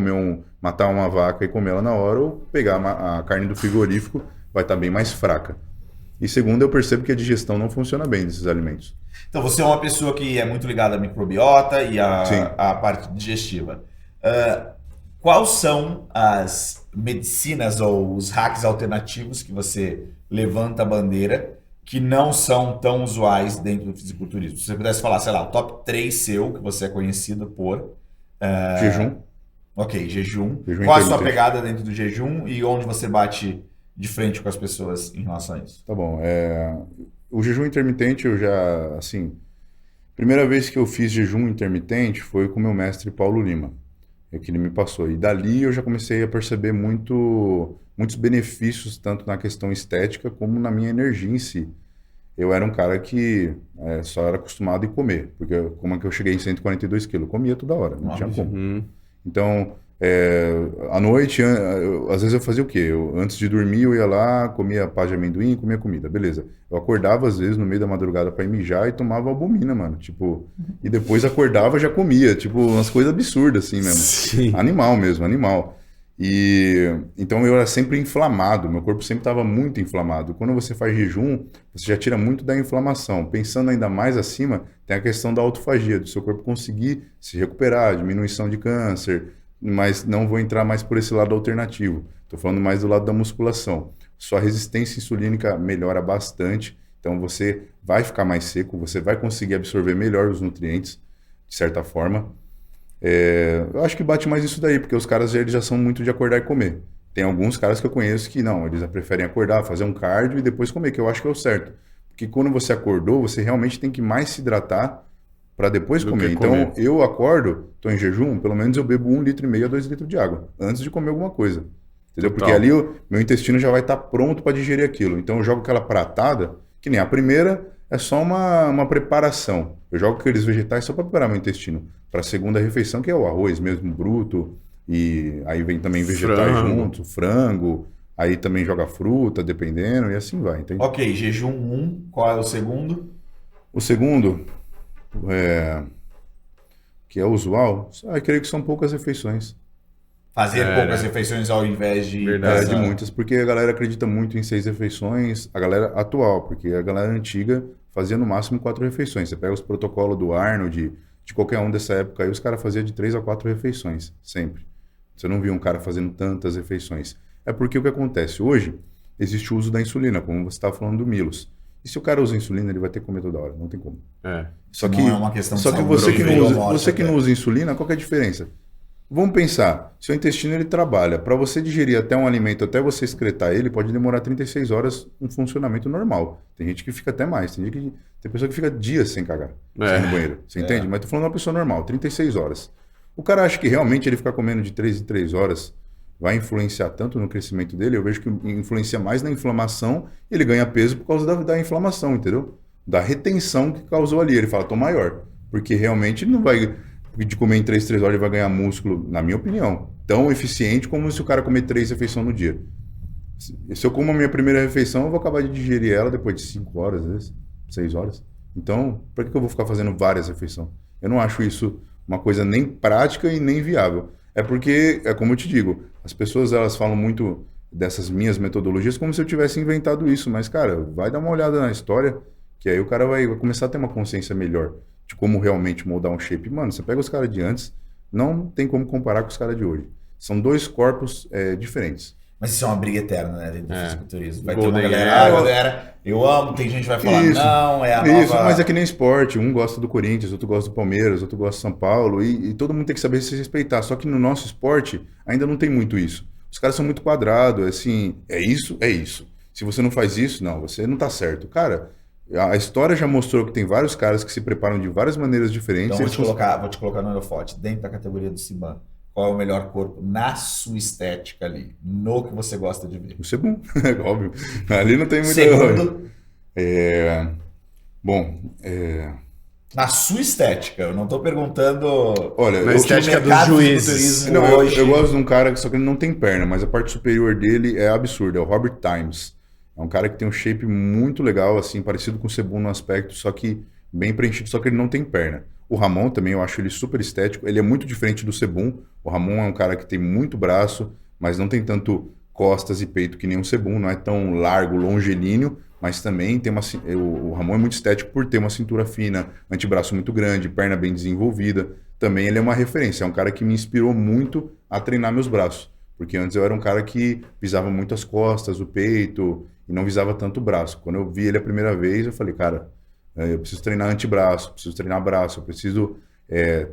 matar uma vaca e comer ela na hora, ou pegar a carne do frigorífico, vai estar bem mais fraca. E segundo, eu percebo que a digestão não funciona bem desses alimentos. Então, você é uma pessoa que é muito ligada à microbiota e à parte digestiva. Quais são as medicinas ou os hacks alternativos que você levanta a bandeira que não são tão usuais dentro do fisiculturismo? Se você pudesse falar, sei lá, o top 3 seu, que você é conhecido por... Jejum. Ok, jejum. Jejum Qual a sua intermitente. pegada dentro do jejum e onde você bate de frente com as pessoas em relação a isso? Tá bom. O jejum intermitente, eu já, assim... Primeira vez que eu fiz jejum intermitente foi com o meu mestre Paulo Lima. É que ele me passou. E dali eu já comecei a perceber muitos benefícios, tanto na questão estética como na minha energia em si. Eu era um cara que só era acostumado a comer, porque como é que eu cheguei em 142 quilos? Eu comia toda hora, não tinha como. Então, à noite, às vezes eu fazia o quê? Antes de dormir eu ia lá, comia pá de amendoim, comia comida, beleza. Eu acordava às vezes no meio da madrugada pra ir mijar e tomava albumina, mano, tipo, e depois acordava e já comia, tipo, umas coisas absurdas assim mesmo. Sim. Animal mesmo, animal. E então eu era sempre inflamado, meu corpo sempre estava muito inflamado. Quando você faz jejum, você já tira muito da inflamação. Pensando ainda mais acima, tem a questão da autofagia, do seu corpo conseguir se recuperar, diminuição de câncer, mas não vou entrar mais por esse lado alternativo. Estou falando mais do lado da musculação. Sua resistência insulínica melhora bastante, então você vai ficar mais seco, você vai conseguir absorver melhor os nutrientes, de certa forma. Eu acho que bate mais isso daí, porque os caras eles já são muito de acordar e comer. Tem alguns caras que eu conheço que não, eles já preferem acordar, fazer um cardio e depois comer, que eu acho que é o certo. Porque quando você acordou, você realmente tem que mais se hidratar para depois comer. Então, eu acordo, estou em jejum, pelo menos eu bebo 1,5 litro a 2 litros de água, antes de comer alguma coisa. Entendeu? Porque ali meu intestino já vai estar pronto para digerir aquilo. Então, eu jogo aquela pratada, que nem a primeira é só uma preparação. Eu jogo aqueles vegetais só para preparar meu intestino. Para a segunda refeição, que é o arroz mesmo, bruto, e aí vem também vegetais junto, frango, aí também joga fruta, dependendo, e assim vai, entende? Ok, jejum 1, qual é o segundo? O segundo, que é usual, eu creio que são poucas refeições. Fazer poucas refeições ao invés de... De muitas, porque a galera acredita muito em 6 refeições, a galera atual, porque a galera antiga fazia no máximo 4 refeições. Você pega os protocolos do Arnold, de qualquer um dessa época aí, os caras faziam de 3 a 4 refeições, sempre. Você não viu um cara fazendo tantas refeições. É porque o que acontece? Hoje, existe o uso da insulina, como você estava falando do Milos. E se o cara usa insulina, ele vai ter que comer toda hora, não tem como. Só que, não é uma questão só de que você que não usa insulina, qual que é a diferença? Vamos pensar, seu intestino ele trabalha. Para você digerir até um alimento, até você excretar ele, pode demorar 36 horas um funcionamento normal. Tem gente que fica até mais, tem pessoa que fica dias sem cagar, sem ir no banheiro. Você entende? Mas tô falando de uma pessoa normal, 36 horas. O cara acha que realmente ele ficar comendo de 3 em 3 horas vai influenciar tanto no crescimento dele. Eu vejo que influencia mais na inflamação, ele ganha peso por causa da inflamação, entendeu? Da retenção que causou ali. Ele fala, tô maior. Porque realmente ele não vai... de comer em 3 horas ele vai ganhar músculo, na minha opinião, tão eficiente como se o cara comer 3 refeições no dia. Se eu como a minha primeira refeição, eu vou acabar de digerir ela depois de 5 horas, às vezes, 6 horas. Então, para que eu vou ficar fazendo várias refeições? Eu não acho isso uma coisa nem prática e nem viável. É porque, é como eu te digo, as pessoas elas falam muito dessas minhas metodologias como se eu tivesse inventado isso, mas, cara, vai dar uma olhada na história, que aí o cara vai começar a ter uma consciência melhor de como realmente moldar um shape. Mano, você pega os caras de antes, não tem como comparar com os caras de hoje. São 2 corpos diferentes. Mas isso é uma briga eterna, né, dentro do fisiculturismo. Vai ter uma galera, eu amo, tem gente que vai falar, isso, não, é a nova... Isso, mas é que nem esporte, um gosta do Corinthians, outro gosta do Palmeiras, outro gosta do São Paulo, e todo mundo tem que saber se respeitar. Só que no nosso esporte ainda não tem muito isso. Os caras são muito quadrados, assim, é isso. Se você não faz isso, não, você não tá certo. Cara, a história já mostrou que tem vários caras que se preparam de várias maneiras diferentes. Então vou te colocar no Aerofote, dentro da categoria do Siban. Qual é o melhor corpo na sua estética ali? No que você gosta de ver? O Sebum, é óbvio. Ali não tem muito... Segundo? Na sua estética, eu não estou perguntando... Olha, na estética dos juízes. Não, eu gosto de um cara que só que ele não tem perna, mas a parte superior dele é absurda, é o Robert Times. É um cara que tem um shape muito legal, assim, parecido com o Sebum no aspecto, só que bem preenchido, só que ele não tem perna. O Ramon também, eu acho ele super estético. Ele é muito diferente do Sebum. O Ramon é um cara que tem muito braço, mas não tem tanto costas e peito que nem o Sebum. Não é tão largo, longilíneo, mas também tem o Ramon é muito estético por ter uma cintura fina, antebraço muito grande, perna bem desenvolvida. Também ele é uma referência. É um cara que me inspirou muito a treinar meus braços. Porque antes eu era um cara que visava muito as costas, o peito, e não visava tanto o braço. Quando eu vi ele a primeira vez, eu falei, cara... eu preciso treinar antebraço, preciso treinar braço, eu preciso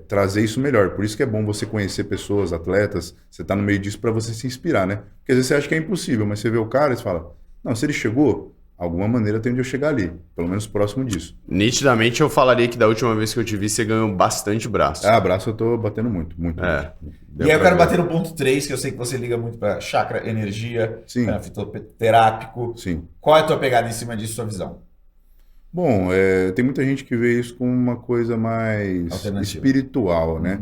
trazer isso melhor. Por isso que é bom você conhecer pessoas, atletas, você tá no meio disso para você se inspirar, né? Porque às vezes você acha que é impossível, mas você vê o cara e você fala, não, se ele chegou, alguma maneira tem de eu chegar ali, pelo menos próximo disso. Nitidamente eu falaria que da última vez que eu te vi, você ganhou bastante braço. Braço eu tô batendo muito. E aí eu quero bater no ponto 3, que eu sei que você liga muito para chakra, energia, fitoterápico. Sim. Qual é a tua pegada em cima disso, sua visão? Bom, tem muita gente que vê isso como uma coisa mais espiritual, né?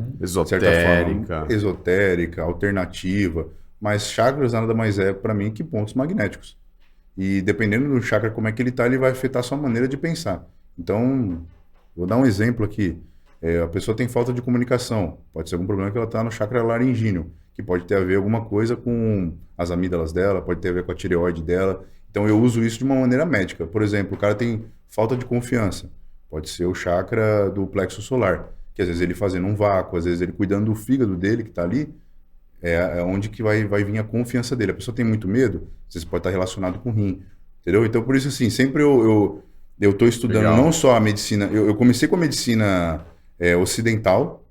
Esotérica, alternativa. Mas chakras nada mais é, para mim, que pontos magnéticos. E dependendo do chakra, como é que ele tá, ele vai afetar a sua maneira de pensar. Então, vou dar um exemplo aqui. A pessoa tem falta de comunicação. Pode ser algum problema que ela está no chakra laringíneo, que pode ter a ver alguma coisa com as amígdalas dela, pode ter a ver com a tireoide dela. Então eu uso isso de uma maneira médica. Por exemplo, o cara tem falta de confiança. Pode ser o chakra do plexo solar, que às vezes ele fazendo um vácuo, às vezes ele cuidando do fígado dele que está ali, é onde que vai vir a confiança dele. A pessoa tem muito medo, às vezes pode estar relacionado com o rim, entendeu? Então por isso assim, sempre eu estou estudando não só a medicina, eu comecei com a medicina ocidental,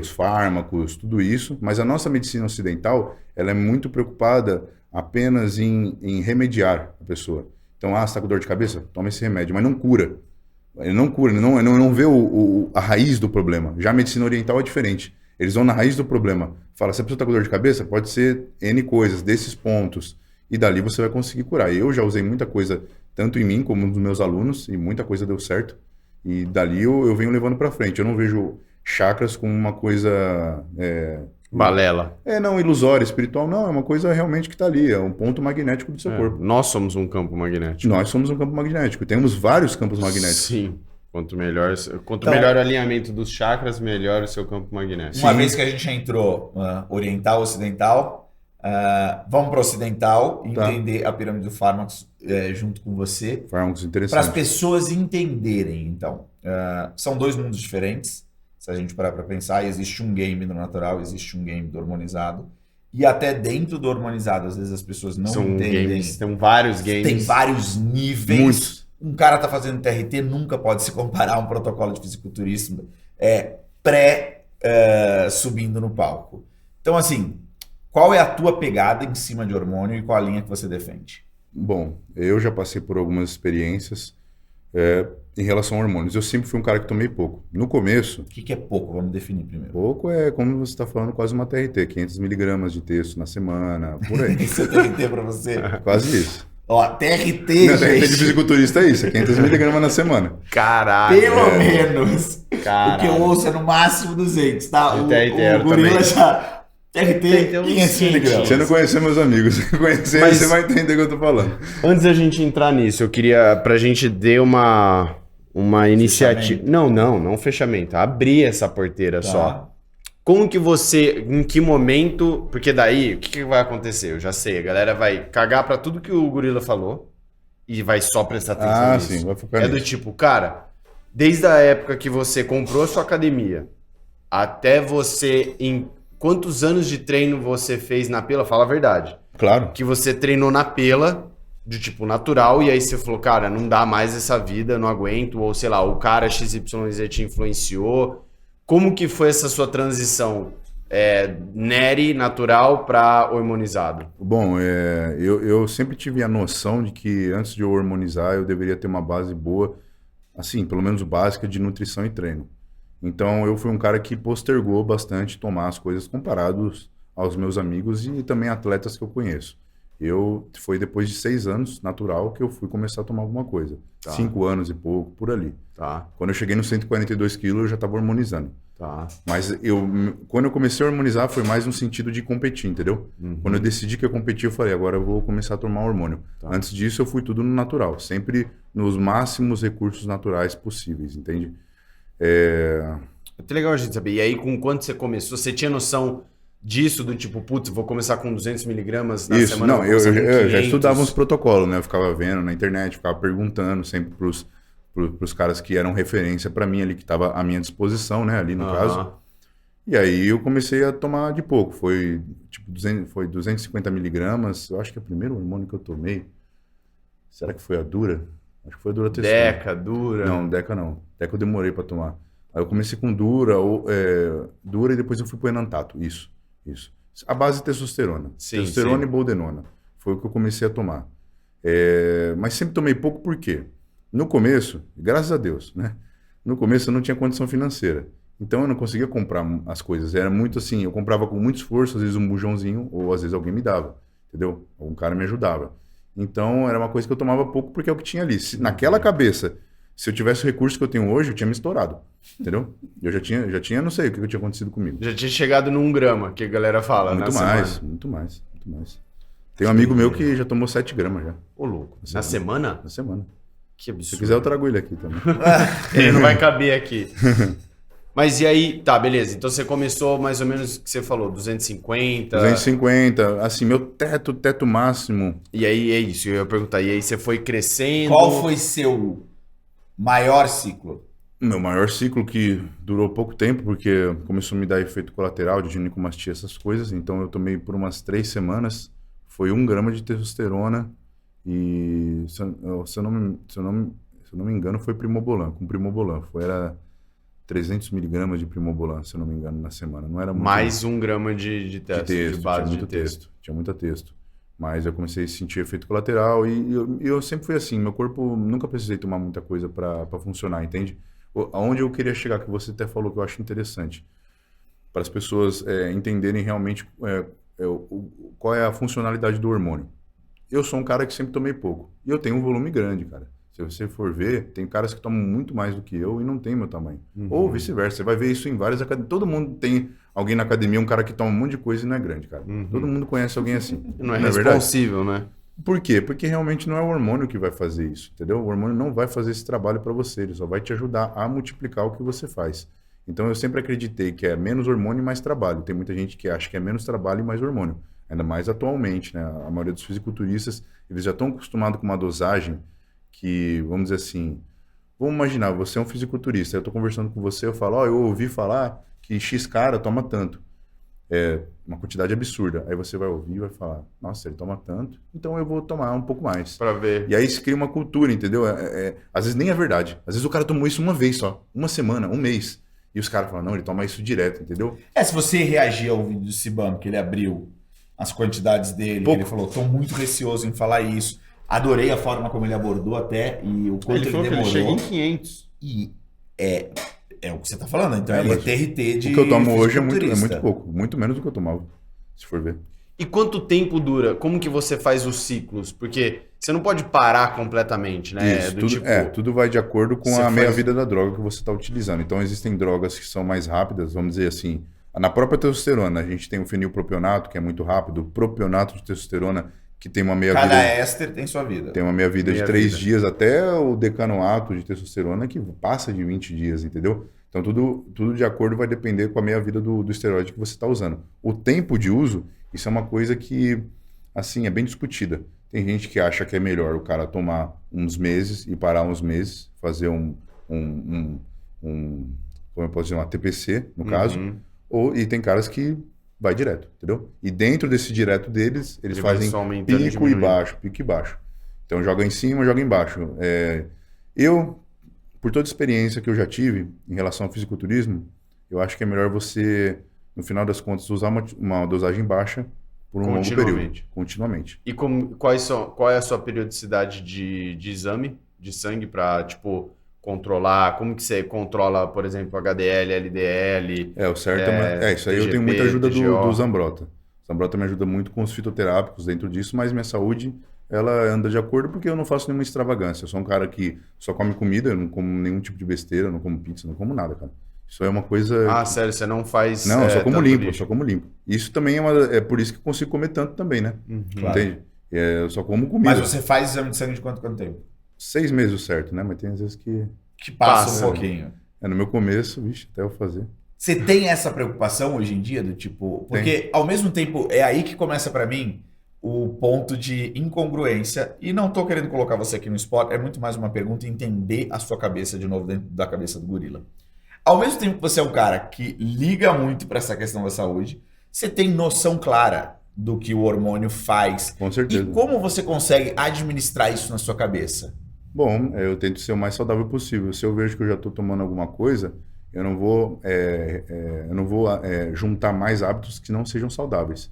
os fármacos, tudo isso, mas a nossa medicina ocidental, ela é muito preocupada apenas em remediar a pessoa. Então, você está com dor de cabeça? Toma esse remédio, mas não cura. Ele não cura, ele não vê a raiz do problema. Já a medicina oriental é diferente. Eles vão na raiz do problema. Fala, se a pessoa está com dor de cabeça, pode ser N coisas, desses pontos. E dali você vai conseguir curar. Eu já usei muita coisa, tanto em mim como nos meus alunos, e muita coisa deu certo. E dali eu venho levando para frente. Eu não vejo chakras como uma coisa... balela. Não, ilusória, espiritual, não. É uma coisa realmente que está ali. É um ponto magnético do seu corpo. Nós somos um campo magnético. Nós somos um campo magnético. Temos vários campos magnéticos. Sim. Quanto melhor o alinhamento dos chakras, melhor o seu campo magnético. Uma vez que a gente já entrou oriental, ocidental, vamos para o ocidental, entender a pirâmide do fármacos junto com você. Fármacos interessantes. Para as pessoas entenderem, então. São dois mundos diferentes. Se a gente parar para pensar, existe um game do natural, existe um game do hormonizado. E até dentro do hormonizado, às vezes as pessoas não entendem. Games, tem vários games. Tem vários níveis. Muitos. Um cara tá fazendo TRT, nunca pode se comparar a um protocolo de fisiculturismo subindo no palco. Então, assim, qual é a tua pegada em cima de hormônio e qual a linha que você defende? Bom, eu já passei por algumas experiências em relação a hormônios. Eu sempre fui um cara que tomei pouco. No começo... O que é pouco? Vamos definir primeiro. Pouco é, como você está falando, quase uma TRT. 500 miligramas de texo na semana, por aí. Isso é TRT para você? Quase isso. Ó, TRT, não, gente. TRT de fisiculturista é isso, 500 miligramas na semana. Caralho. Pelo menos. Caralho. O que eu ouço é no máximo 200, tá? O TRT o gorila também. já... TRT, 500 miligramas. Você não conheceu meus amigos. Se conhecer, você vai entender o que eu tô falando. Antes da gente entrar nisso, eu queria, pra gente dar uma iniciativa... Não fechamento. Abrir essa porteira só. Como que você, em que momento... Porque daí, o que vai acontecer? Eu já sei, a galera vai cagar pra tudo que o gorila falou e vai só prestar atenção nisso. Sim, vai focar nisso. Do tipo, cara, desde a época que você comprou a sua academia até você... Quantos anos de treino você fez na pela? Fala a verdade. Claro. Que você treinou na pela, de tipo natural, e aí você falou, cara, não dá mais essa vida, não aguento, ou sei lá, o cara XYZ te influenciou. Como que foi essa sua transição NERI, natural, para hormonizado? Bom, eu sempre tive a noção de que antes de eu hormonizar, eu deveria ter uma base boa, assim, pelo menos básica, de nutrição e treino. Então, eu fui um cara que postergou bastante tomar as coisas comparados aos meus amigos e também atletas que eu conheço. Foi depois de 6 anos, natural, que eu fui começar a tomar alguma coisa. 5 anos e pouco, por ali. Quando eu cheguei nos 142 quilos, eu já estava hormonizando. Mas quando eu comecei a hormonizar, foi mais no sentido de competir, entendeu? Quando eu decidi que eu competi, eu falei, agora eu vou começar a tomar hormônio. Antes disso, eu fui tudo no natural. Sempre nos máximos recursos naturais possíveis, entende? É muito legal a gente saber. E aí, com quanto você começou, você tinha noção disso, do tipo, putz, vou começar com 200 miligramas na semana? Não, eu já estudava uns protocolos, né? Eu ficava vendo na internet, ficava perguntando sempre pros caras que eram referência para mim ali, que estava à minha disposição, né? Ali no caso. E aí eu comecei a tomar de pouco. Foi tipo 250 miligramas. Eu acho que é o primeiro hormônio que eu tomei. Será que foi a Dura? Acho que foi a Dura Testosterona. Deca, Dura. Não, Deca não. Deca eu demorei para tomar. Aí eu comecei com Dura e depois eu fui pro Enantato. Isso. A base de testosterona. Testosterona e boldenona. Foi o que eu comecei a tomar. Mas sempre tomei pouco por quê? No começo, graças a Deus, né? No começo eu não tinha condição financeira. Então eu não conseguia comprar as coisas. Era muito assim, eu comprava com muito esforço, às vezes um bujãozinho, ou às vezes alguém me dava. Entendeu? Algum cara me ajudava. Então era uma coisa que eu tomava pouco porque é o que tinha ali. Naquela cabeça, se eu tivesse o recurso que eu tenho hoje, eu tinha me estourado. Entendeu? Eu já tinha, não sei o que tinha acontecido comigo. Já tinha chegado num grama, que a galera fala. Muito mais. Tem um amigo meu que já tomou 7 gramas já. Ô, louco. Na semana? Na semana. Que absurdo. Se quiser, eu trago ele aqui também. Ele não vai caber aqui. Mas e aí, tá, beleza. Então você começou mais ou menos o que você falou, 250. 250, assim, meu teto máximo. E aí é isso, eu ia perguntar. E aí você foi crescendo. Qual foi seu maior ciclo? Meu maior ciclo que durou pouco tempo, porque começou a me dar efeito colateral de ginecomastia, essas coisas. Então eu tomei por umas 3 semanas, foi 1 grama de testosterona e, se eu não me engano, foi Primobolan, com Primobolan. Era 300 miligramas de Primobolan, se eu não me engano, na semana. Não era muito. Mais 1 grama de texto, de base tinha muito de texto. Tinha muito texto. Mas eu comecei a sentir efeito colateral e eu sempre fui assim. Meu corpo, nunca precisei tomar muita coisa para funcionar, entende? Aonde eu queria chegar, que você até falou que eu acho interessante, para as pessoas entenderem realmente qual é a funcionalidade do hormônio. Eu sou um cara que sempre tomei pouco. E eu tenho um volume grande, cara. Se você for ver, tem caras que tomam muito mais do que eu e não tem meu tamanho. Ou vice-versa. Você vai ver isso em várias academias. Todo mundo tem alguém na academia, um cara que toma um monte de coisa e não é grande, cara. Todo mundo conhece alguém assim. Não é responsível, né? Por quê? Porque realmente não é o hormônio que vai fazer isso, entendeu? O hormônio não vai fazer esse trabalho para você, ele só vai te ajudar a multiplicar o que você faz. Então eu sempre acreditei que é menos hormônio e mais trabalho. Tem muita gente que acha que é menos trabalho e mais hormônio. Ainda mais atualmente, né? A maioria dos fisiculturistas, eles já estão acostumados com uma dosagem que, vamos dizer assim, vamos imaginar, você é um fisiculturista, eu estou conversando com você, eu falo, eu ouvi falar que X cara toma tanto. É uma quantidade absurda. Aí você vai ouvir e vai falar, nossa, ele toma tanto, então eu vou tomar um pouco mais. Pra ver. E aí se cria uma cultura, entendeu? Às vezes nem é verdade. Às vezes o cara tomou isso uma vez só, uma semana, um mês. E os caras falam, não, ele toma isso direto, entendeu? Se você reagir ao vídeo do Cibano, que ele abriu as quantidades dele, que ele falou, tô muito receoso em falar isso. Adorei a forma como ele abordou até e o quanto ele falou demorou. que ele chega em 500. E é o que você tá falando. Então ele é TRT de o que eu tomo hoje é muito fisiculturista. pouco. Muito menos do que eu tomava, se for ver. E quanto tempo dura? Como que você faz os ciclos? Porque você não pode parar completamente, né? Isso, tudo vai de acordo com a meia-vida da droga que você está utilizando. Então existem drogas que são mais rápidas, vamos dizer assim. Na própria testosterona, a gente tem o fenilpropionato, que é muito rápido, o propionato de testosterona, que tem uma meia-vida... Cada éster tem sua vida. Tem uma meia-vida de 3 dias, até o decanoato de testosterona, que passa de 20 dias, entendeu? Então, tudo de acordo vai depender com a meia-vida do esteroide que você está usando. O tempo de uso, isso é uma coisa que, assim, é bem discutida. Tem gente que acha que é melhor o cara tomar uns meses e parar uns meses, fazer como eu posso dizer, uma TPC, no caso, e tem caras que vai direto, entendeu? E dentro desse direto deles, eles fazem pico e baixo. Então, joga em cima, joga embaixo. Eu, por toda a experiência que eu já tive em relação ao fisiculturismo, eu acho que é melhor você, no final das contas, usar uma dosagem baixa por um longo período. Continuamente. E qual é a sua periodicidade de exame de sangue para, tipo, controlar? Como que você controla, por exemplo, HDL, LDL? O certo isso aí TGP, eu tenho muita ajuda do Zambrotta. O Zambrotta me ajuda muito com os fitoterápicos dentro disso, mas minha saúde, ela anda de acordo porque eu não faço nenhuma extravagância. Eu sou um cara que só come comida, eu não como nenhum tipo de besteira, eu não como pizza, não como nada, cara. Isso é uma coisa... Sério, você não faz... Não, eu só como limpo, Isso também é por isso que eu consigo comer tanto também, né? Claro. Entende? Eu só como comida. Mas você faz exame de sangue de quanto tempo? 6 meses o certo, né? Mas tem às vezes que passa um pouquinho. No meu começo, até eu fazer. Você tem essa preocupação hoje em dia do tipo... Porque ao mesmo tempo é aí que começa pra mim o ponto de incongruência. E não tô querendo colocar você aqui no spot, é muito mais uma pergunta entender a sua cabeça de novo dentro da cabeça do gorila. Ao mesmo tempo que você é um cara que liga muito pra essa questão da saúde, você tem noção clara do que o hormônio faz. Com certeza. E como você consegue administrar isso na sua cabeça? Bom, eu tento ser o mais saudável possível. Se eu vejo que eu já estou tomando alguma coisa, eu não vou juntar mais hábitos que não sejam saudáveis.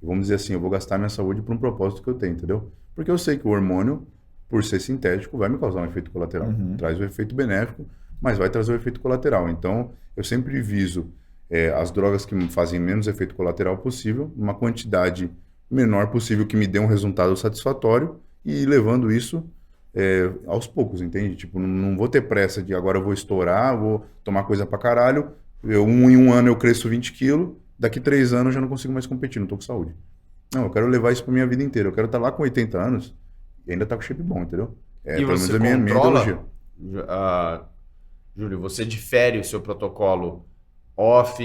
Vamos dizer assim, eu vou gastar minha saúde por um propósito que eu tenho, entendeu? Porque eu sei que o hormônio, por ser sintético, vai me causar um efeito colateral. Traz o efeito benéfico, mas vai trazer o efeito colateral. Então, eu sempre viso as drogas que fazem menos efeito colateral possível, uma quantidade menor possível que me dê um resultado satisfatório e levando isso aos poucos, entende? Tipo, não vou ter pressa de agora eu vou estourar, vou tomar coisa pra caralho, em um ano eu cresço 20 quilos, daqui 3 anos eu já não consigo mais competir, não tô com saúde. Não, eu quero levar isso pra minha vida inteira, eu quero estar lá com 80 anos e ainda tá com shape bom, entendeu? E pelo você menos a minha ideologia. Júlio, você difere o seu protocolo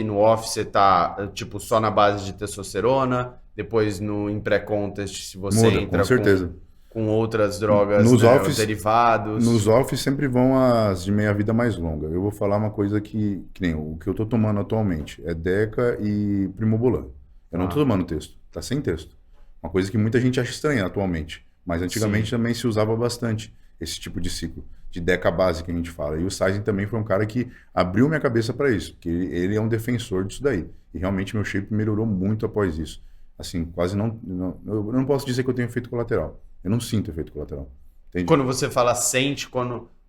no off você tá, tipo, só na base de testosterona, depois em pré-contest, se você Muda, entra com certeza. com outras drogas, Nos né, offs- os derivados. Nos off sempre vão as de meia-vida mais longa. Eu vou falar uma coisa que nem o que eu tô tomando atualmente é Deca e Primobolan. Eu não tô tomando texto, tá sem texto. Uma coisa que muita gente acha estranha atualmente, mas antigamente também se usava bastante esse tipo de ciclo, de Deca base que a gente fala. E o Sizen também foi um cara que abriu minha cabeça para isso, porque ele é um defensor disso daí. E realmente meu shape melhorou muito após isso. Assim, quase eu não posso dizer que eu tenho efeito colateral. Eu não sinto efeito colateral. Entende? Quando você fala sente,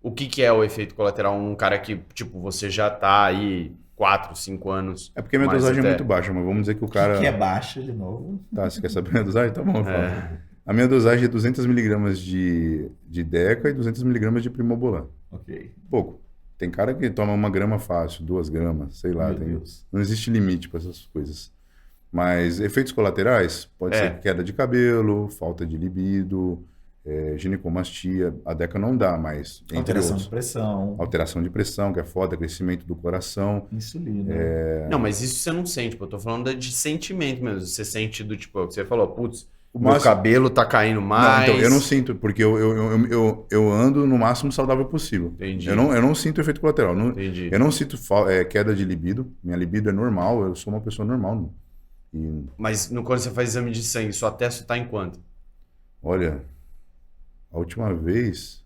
o que é o efeito colateral? Um cara que, tipo, você já tá aí 4, 5 anos. É porque a minha mais dosagem até. é muito baixa, mas vamos dizer que o cara... Que é baixa, de novo. Tá, você quer saber a minha dosagem? Tá bom, eu falo. A minha dosagem é 200mg de Deca e 200mg de Primobolan. Ok. Pouco. Tem cara que toma 1 grama fácil, 2 gramas, sei lá. Meu Deus. Não existe limite para essas coisas. Mas efeitos colaterais, pode ser queda de cabelo, falta de libido, ginecomastia. A Deca não dá, mas entre Alteração outros. de pressão. Alteração de pressão, que é foda, crescimento do coração. Insulina. Não, mas isso você não sente, pô. Eu tô falando de sentimento mesmo. Você sente do tipo, o que você falou, putz, o meu máximo- cabelo tá caindo Não, mais. então, eu não sinto, porque eu ando no máximo saudável possível. Entendi. Eu não sinto efeito colateral. Entendi. Eu não sinto queda de libido. Minha libido é normal, eu sou uma pessoa normal. E, Mas quando você faz exame de sangue, sua testo tá em quanto? olha, a última vez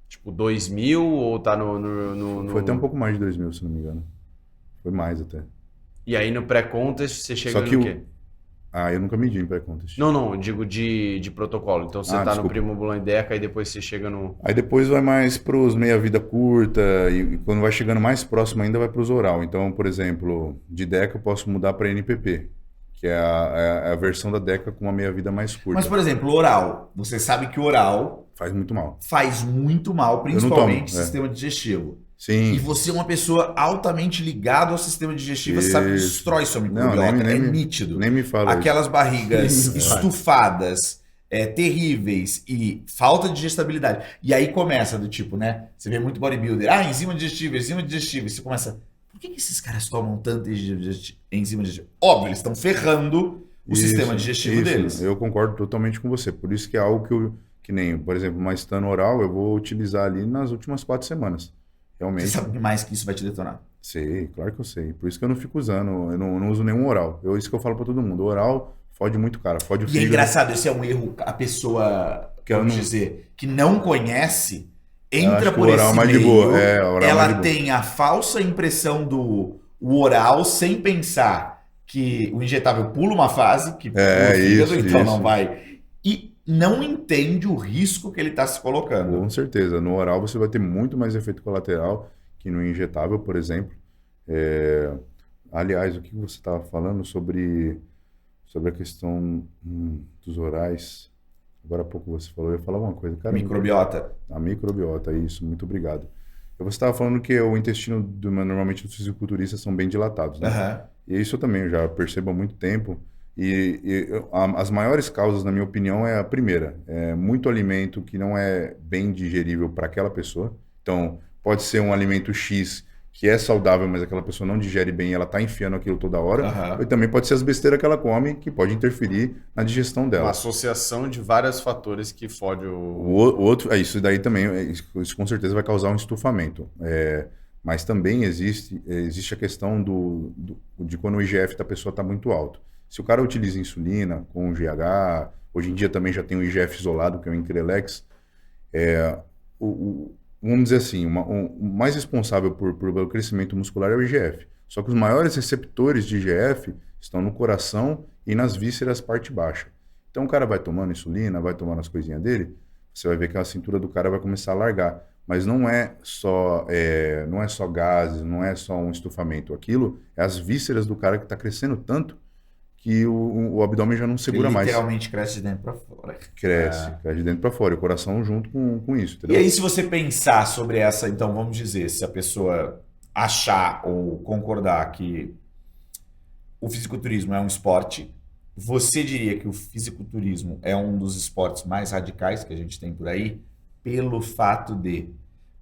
Tipo, 2.000 ou tá no... foi até um pouco mais de 2.000, se não me engano. Foi mais até. E aí no pré-contest você chega Só que no quê? eu nunca medi em pré-contest. Não, eu digo de protocolo. Então você tá no Desculpa. Primobolan e Deca e depois você chega no... Aí depois vai mais pros meia-vida curta e quando vai chegando mais próximo ainda vai pros oral. Então, por exemplo, de Deca eu posso mudar para NPP, que é a versão da Deca com uma meia-vida mais curta. Mas, por exemplo, oral. Você sabe que oral Faz muito mal. faz muito mal, principalmente tomo, sistema digestivo. Sim. E você é uma pessoa altamente ligada ao sistema digestivo, você sabe que Isso. destrói sua Não, microbiota. nem É me- nítido. Nem me fala Aquelas barrigas Nem me fala. estufadas, terríveis e falta de digestibilidade. E aí começa do tipo, né? Você vê muito bodybuilder, enzima digestiva. E você começa, por que esses caras tomam tanto enzima digestiva? Óbvio, eles estão ferrando o sistema digestivo deles. Eu concordo totalmente com você. Por isso que é algo que nem, por exemplo, uma estano oral, eu vou utilizar ali nas últimas 4 semanas. Realmente. Você sabe mais que isso vai te detonar. Sei, claro que eu sei. Por isso que eu não fico usando, eu não uso nenhum oral. Isso que eu falo pra todo mundo. O oral fode muito, cara. Fode o E é fígado. engraçado, esse é um erro, a pessoa, Que ela vamos não- dizer, que não conhece, acho entra que por o oral esse é mais de meio, boa. O oral é mais de ela boa. tem a falsa impressão do o oral, sem pensar que o injetável pula uma fase, que pula o fígado, isso, então isso. não vai, e não entende o risco que ele está se colocando. Com certeza. No oral você vai ter muito mais efeito colateral que no injetável, por exemplo. Aliás, o que você estava falando sobre a questão dos orais? Agora há pouco você falou, eu ia falar uma coisa. Cara, Microbiota. a microbiota, isso, muito obrigado. Você estava falando que o intestino, normalmente, dos fisiculturistas são bem dilatados, né? Aham. E isso eu também já percebo há muito tempo. As maiores causas, na minha opinião, é a primeira. É muito alimento que não é bem digerível para aquela pessoa. Então, pode ser um alimento X que é saudável, mas aquela pessoa não digere bem e ela está enfiando aquilo toda hora. Aham. E também pode ser as besteiras que ela come, que pode interferir na digestão Uma dela. associação de vários fatores que fode O outro, isso daí também, isso com certeza vai causar um estufamento. Mas também existe a questão de quando o IGF da pessoa está muito alto. Se o cara utiliza insulina com GH, hoje em dia também já tem o IGF isolado, que é o Increlex, vamos dizer assim, o mais responsável pelo crescimento muscular é o IGF. Só que os maiores receptores de IGF estão no coração e nas vísceras parte baixa. Então o cara vai tomando insulina, vai tomando as coisinhas dele, você vai ver que a cintura do cara vai começar a largar. Mas não é só gases, não é só um estufamento. Aquilo é as vísceras do cara que está crescendo tanto que o abdômen já não segura Ele mais. literalmente cresce de dentro para fora. Cresce de dentro para fora. E o coração junto com isso, E entendeu? aí, se você pensar sobre essa, então vamos dizer, se a pessoa achar ou concordar que o fisiculturismo é um esporte, você diria que o fisiculturismo é um dos esportes mais radicais que a gente tem por aí, pelo fato de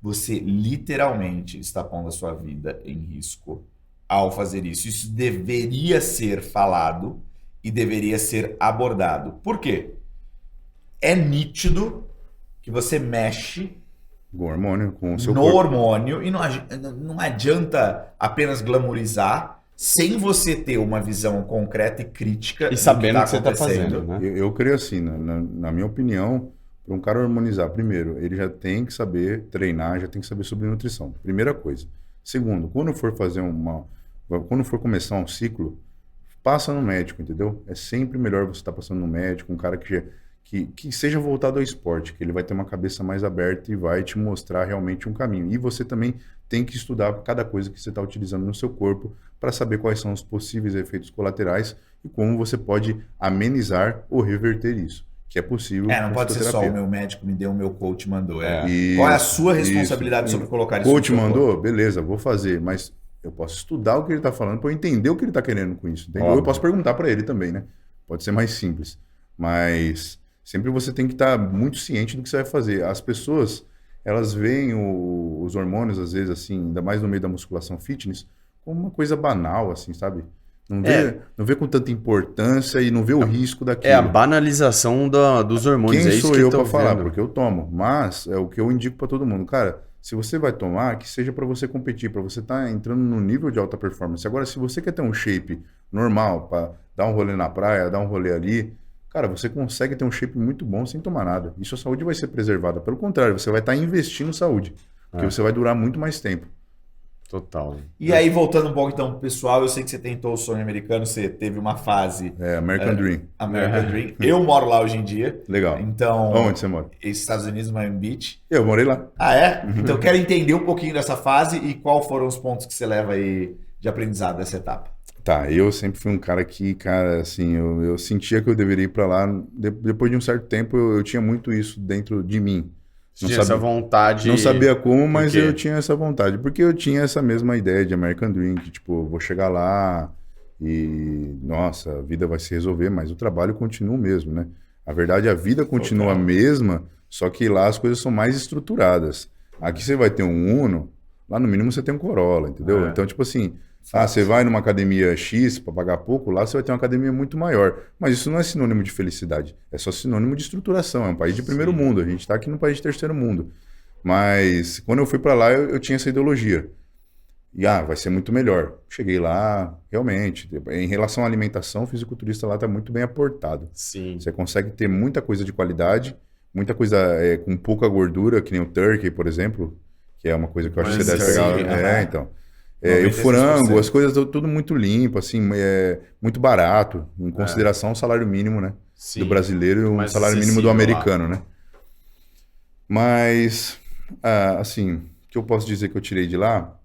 você literalmente estar pondo a sua vida em risco ao fazer isso. Isso deveria ser falado e deveria ser abordado. Por quê? É nítido que você mexe Com hormônio, com o seu no corpo. hormônio e não adianta apenas glamourizar sem você ter uma visão concreta e crítica E sabendo o que você tá acontecendo. fazendo, né? Eu creio assim, na minha opinião, para um cara hormonizar, primeiro, ele já tem que saber treinar, já tem que saber sobre nutrição. Primeira coisa. Segundo, quando for começar um ciclo, passa no médico, entendeu? É sempre melhor você estar passando no médico, um cara que seja voltado ao esporte, que ele vai ter uma cabeça mais aberta e vai te mostrar realmente um caminho. E você também tem que estudar cada coisa que você está utilizando no seu corpo para saber quais são os possíveis efeitos colaterais e como você pode amenizar ou reverter isso, que é possível. Não pode ser só o meu médico me deu, o meu coach mandou. Isso, Qual é a sua responsabilidade sobre colocar isso coach no seu mandou? corpo? Beleza, vou fazer, mas eu posso estudar o que ele está falando para eu entender o que ele está querendo com isso. Entendeu? Óbvio. Eu posso perguntar para ele também, né? Pode ser mais simples, mas sempre você tem que estar muito ciente do que você vai fazer. As pessoas, elas veem os hormônios, às vezes, assim, ainda mais no meio da musculação fitness, como uma coisa banal, assim, sabe? Não vê com tanta importância e não vê o risco daquilo. É a banalização dos hormônios. Quem é isso sou que eu tô para falar? vendo. Porque eu tomo. Mas é o que eu indico para todo mundo. Cara, se você vai tomar, que seja para você competir, para você estar entrando no nível de alta performance. Agora, se você quer ter um shape normal, para dar um rolê na praia, dar um rolê ali, cara, você consegue ter um shape muito bom sem tomar nada. E sua saúde vai ser preservada. Pelo contrário, você vai estar investindo em saúde. Porque você vai durar muito mais tempo. Total. E aí, voltando um pouco então pro pessoal, eu sei que você tentou o sonho americano, você teve uma fase American Dream. American Dream. Eu moro lá hoje em dia. Legal. Então, Onde você mora? Estados Unidos, Miami Beach. Eu morei lá. Ah, é? Então, eu quero entender um pouquinho dessa fase e qual foram os pontos que você leva aí de aprendizado dessa etapa. Tá, eu sempre fui um cara que, cara, assim, eu sentia que eu deveria ir pra lá. Depois de um certo tempo, eu tinha muito isso dentro de mim. Você tinha essa vontade. Não sabia como, mas quê? eu tinha essa vontade. Porque eu tinha essa mesma ideia de American Dream, que, tipo, vou chegar lá e, nossa, a vida vai se resolver, mas o trabalho continua o mesmo, né? A verdade, a vida continua a mesma, só que lá as coisas são mais estruturadas. Aqui você vai ter um Uno, lá no mínimo você tem um Corolla, entendeu? Então, tipo assim, você vai numa academia X para pagar pouco, lá você vai ter uma academia muito maior. Mas isso não é sinônimo de felicidade, é só sinônimo de estruturação. É um país de primeiro mundo, a gente está aqui num país de terceiro mundo. Mas quando eu fui para lá, eu tinha essa ideologia. E vai ser muito melhor. Cheguei lá, realmente, em relação à alimentação, o fisiculturista lá está muito bem aportado. Sim. Você consegue ter muita coisa de qualidade, muita coisa com pouca gordura, que nem o turkey, por exemplo, que é uma coisa que eu acho que você deve pegar. Então. E o frango, as coisas tudo muito limpo, assim, muito barato, em consideração o salário mínimo, né? Sim. Do brasileiro e o salário mínimo do americano, né? Mas, assim, o que eu posso dizer que eu tirei de lá,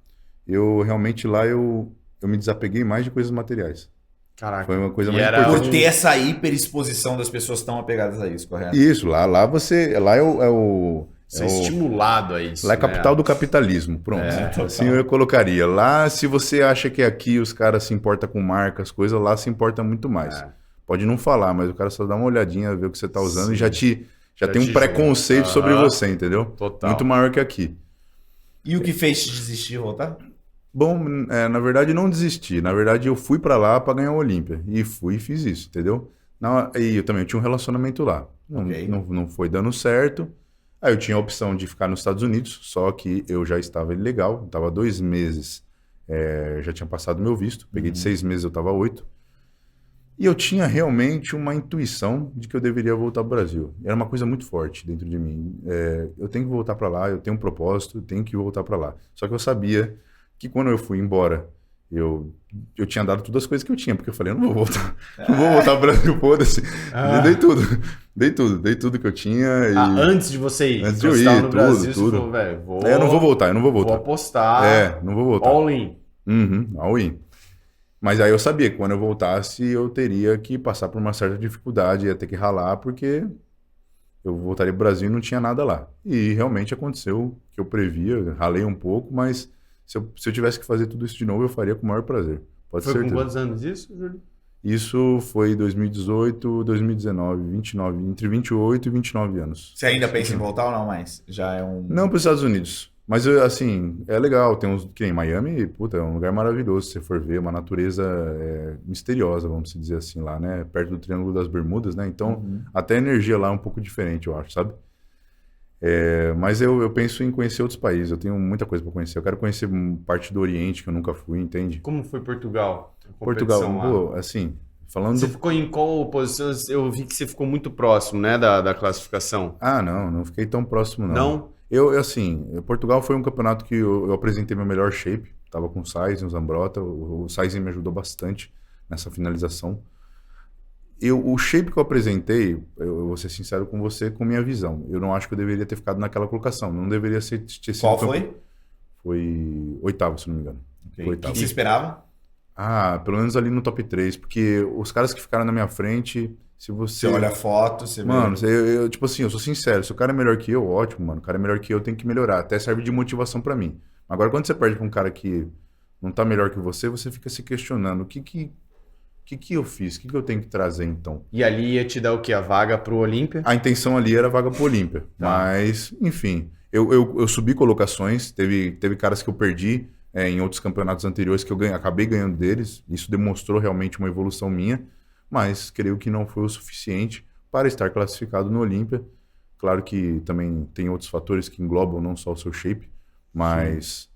eu realmente lá eu me desapeguei mais de coisas materiais. Caraca. Foi uma coisa E mais era importante. Por ter essa hiperexposição das pessoas tão apegadas a isso, correto? Isso, lá é o Ser estimulado a isso. lá é capital do capitalismo, pronto. Assim eu colocaria. Lá, se você acha que aqui os caras se importam com marcas, coisas, lá se importa muito mais. Pode não falar, mas o cara só dá uma olhadinha, ver o que você tá usando e já tem um preconceito sobre você, entendeu? Total. Muito maior que aqui. E o que fez te desistir e voltar? Bom, na verdade não desisti. Na verdade eu fui pra lá pra ganhar o Olímpia. E fui e fiz isso, entendeu? E eu também tinha um relacionamento lá. Não foi dando certo. Aí eu tinha a opção de ficar nos Estados Unidos, só que eu já estava ilegal, estava 2 meses, já tinha passado meu visto, peguei de 6 meses, eu estava 8. E eu tinha realmente uma intuição de que eu deveria voltar para o Brasil. Era uma coisa muito forte dentro de mim. Eu tenho que voltar para lá, eu tenho um propósito, eu tenho que voltar para lá. Só que eu sabia que quando eu fui embora, eu tinha dado todas as coisas que eu tinha, porque eu falei, eu não vou voltar. Não vou voltar pro Brasil, foda-se. Dei tudo que eu tinha. Antes de você ir? Antes de eu ir, no Brasil, tudo. Você falou, velho, eu não vou voltar. Vou apostar. Não vou voltar. All in. All in. Mas aí eu sabia que quando eu voltasse, eu teria que passar por uma certa dificuldade, ia ter que ralar, porque eu voltaria pro Brasil e não tinha nada lá. E realmente aconteceu o que eu previa, ralei um pouco, mas se eu tivesse que fazer tudo isso de novo, eu faria com o maior prazer. Pode ser. Foi com quantos anos isso, Júlio? Isso foi 2018, 2019, 29, entre 28 e 29 anos. Você ainda pensa em voltar ou não mais? Já é um... Não para os Estados Unidos. Mas, assim, é legal. Tem uns... Que nem Miami, puta, é um lugar maravilhoso. Se você for ver, uma natureza misteriosa, vamos dizer assim, lá, né? Perto do Triângulo das Bermudas, né? Então, até a energia lá é um pouco diferente, eu acho, sabe? Mas eu penso em conhecer outros países. Eu tenho muita coisa para conhecer. Eu quero conhecer parte do Oriente, que eu nunca fui, entende? Como foi Portugal? A Portugal, competição lá? pô, assim, falando... Você ficou em qual posição? Eu vi que você ficou muito próximo, né, da classificação. Ah, não fiquei tão próximo, não. Não? Assim, Portugal foi um campeonato que eu apresentei meu melhor shape. Tava com o Sainz e o Zambrotta. O Sainz me ajudou bastante nessa finalização. O shape que eu apresentei, eu vou ser sincero com você, com minha visão. Eu não acho que eu deveria ter ficado naquela colocação. Não deveria ter sido... Qual foi? Foi 8º, se não me engano. Okay. Foi O que 8º. você esperava? Pelo menos ali no top 3, porque os caras que ficaram na minha frente, se você... Você olha a foto, você vê... Mano, eu, tipo assim, eu sou sincero, se o cara é melhor que eu, ótimo, mano. O cara é melhor que eu, tem que melhorar. Até serve de motivação pra mim. Agora, quando você perde pra um cara que não tá melhor que você fica se questionando. O que eu fiz? O que eu tenho que trazer, então? E ali ia te dar o quê? A vaga pro Olímpia? A intenção ali era vaga pro Olímpia. Mas, enfim, eu subi colocações, teve caras que eu perdi em outros campeonatos anteriores que eu acabei ganhando deles. Isso demonstrou realmente uma evolução minha, mas creio que não foi o suficiente para estar classificado no Olímpia. Claro que também tem outros fatores que englobam não só o seu shape, mas...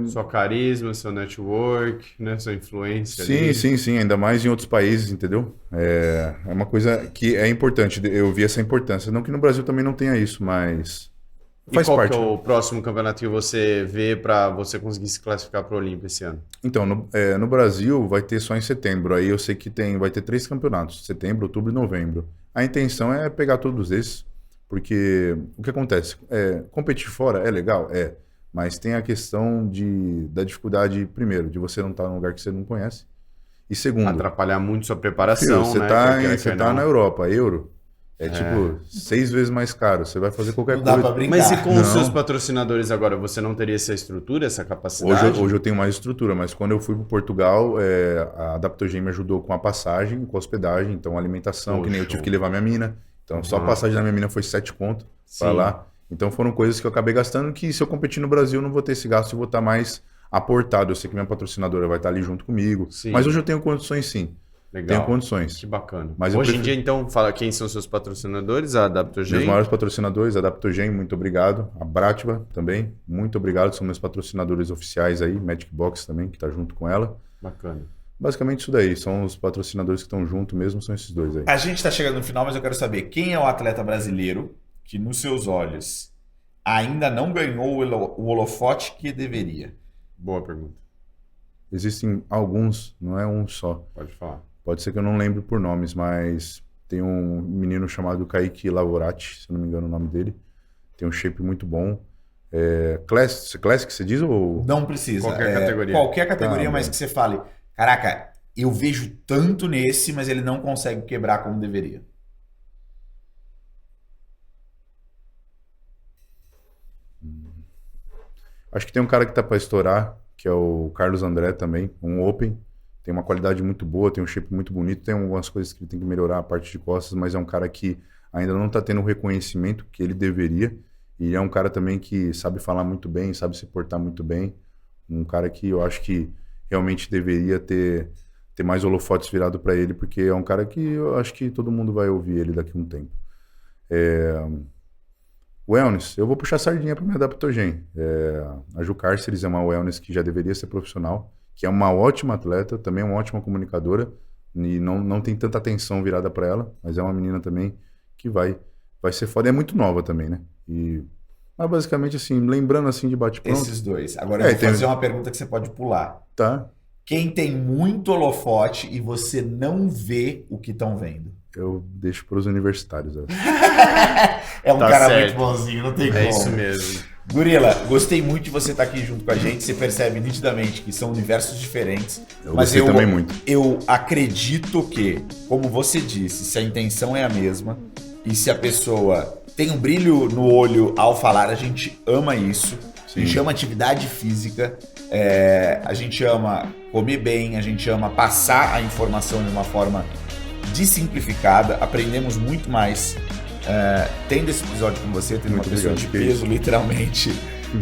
Sua carisma, seu network, né? Sua influência. Sim, ainda mais em outros países, entendeu? É uma coisa que é importante, eu vi essa importância. Não que no Brasil também não tenha isso, mas faz qual parte. Que é o próximo campeonato que você vê para você conseguir se classificar para o Olímpia esse ano? Então, no Brasil vai ter só em setembro. Aí eu sei que vai ter 3 campeonatos, setembro, outubro e novembro. A intenção é pegar todos esses, porque o que acontece? Competir fora é legal? Mas tem a questão da dificuldade, primeiro, de você não estar num lugar que você não conhece. E segundo... Atrapalhar muito sua preparação, você né? Você tá na Europa, euro. Tipo 6 vezes mais caro. Você vai fazer qualquer coisa. Dá pra brincar. Mas e com os seus patrocinadores agora? Você não teria essa estrutura, essa capacidade? Hoje eu tenho mais estrutura, mas quando eu fui para Portugal, a Adaptogen me ajudou com a passagem, com a hospedagem, então alimentação, que nem eu tive que levar minha mina. Então só a passagem da minha mina foi 7 conto para lá. Então foram coisas que eu acabei gastando que se eu competir no Brasil eu não vou ter esse gasto e vou estar mais aportado. Eu sei que minha patrocinadora vai estar ali junto comigo. Sim. Mas hoje eu tenho condições sim. Legal. Tenho condições. Que bacana. Mas hoje em dia, então, fala quem são seus patrocinadores, a Adaptogen? Meus maiores patrocinadores, a Adaptogen, muito obrigado. A Brativa também, muito obrigado. São meus patrocinadores oficiais aí, Magic Box também, que está junto com ela. Bacana. Basicamente isso daí, são os patrocinadores que estão junto mesmo, são esses dois aí. A gente está chegando no final, mas eu quero saber quem é o atleta brasileiro que, nos seus olhos, ainda não ganhou o holofote que deveria? Boa pergunta. Existem alguns, não é um só. Pode falar. Pode ser que eu não lembre por nomes, mas tem um menino chamado Kaique Lavorati, se eu não me engano o nome dele. Tem um shape muito bom. Classic, você diz? Ou... Não precisa. Qualquer categoria. Qualquer categoria, mas que você fale, caraca, eu vejo tanto nesse, mas ele não consegue quebrar como deveria. Acho que tem um cara que tá para estourar, que é o Carlos André também, um Open. Tem uma qualidade muito boa, tem um shape muito bonito, tem algumas coisas que ele tem que melhorar, a parte de costas, mas é um cara que ainda não tá tendo o reconhecimento que ele deveria. E é um cara também que sabe falar muito bem, sabe se portar muito bem. Um cara que eu acho que realmente deveria ter mais holofotes virado para ele, porque é um cara que eu acho que todo mundo vai ouvir ele daqui a um tempo. Wellness, eu vou puxar sardinha para minha Adaptogen. A Ju Cárceres é uma wellness que já deveria ser profissional, que é uma ótima atleta, também uma ótima comunicadora, e não tem tanta atenção virada para ela, mas é uma menina também que vai ser foda. É muito nova também, né? Mas basicamente assim, lembrando assim de bate-pronto... Esses dois. Agora eu vou fazer uma pergunta que você pode pular. Tá. Quem tem muito holofote e você não vê o que estão vendo? Eu deixo para os universitários. É um Tá cara certo. muito bonzinho, não tem como. É isso mesmo. Gorila, gostei muito de você estar aqui junto com a gente. Você percebe nitidamente que são universos diferentes. Eu gostei também muito. Eu acredito que, como você disse, se a intenção é a mesma e se a pessoa tem um brilho no olho ao falar, a gente ama isso. Sim. A gente ama atividade física, a gente ama comer bem, a gente ama passar a informação de uma forma desimplificada. Aprendemos muito mais tendo esse episódio com você, tendo Muito uma pessoa obrigado, de peso, literalmente,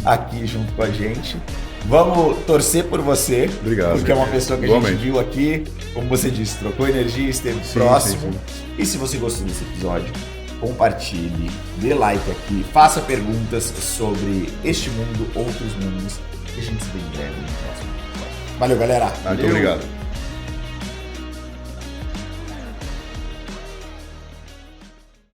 aqui junto com a gente. Vamos torcer por você. Obrigado. Porque é uma pessoa que a Igualmente. gente viu aqui, como você disse, trocou energia, esteve Sim, próximo. sim. E se você gostou desse episódio, compartilhe, dê like aqui, faça perguntas sobre este mundo, outros mundos. E a gente se vê em breve no próximo episódio. Valeu, galera! Muito obrigado.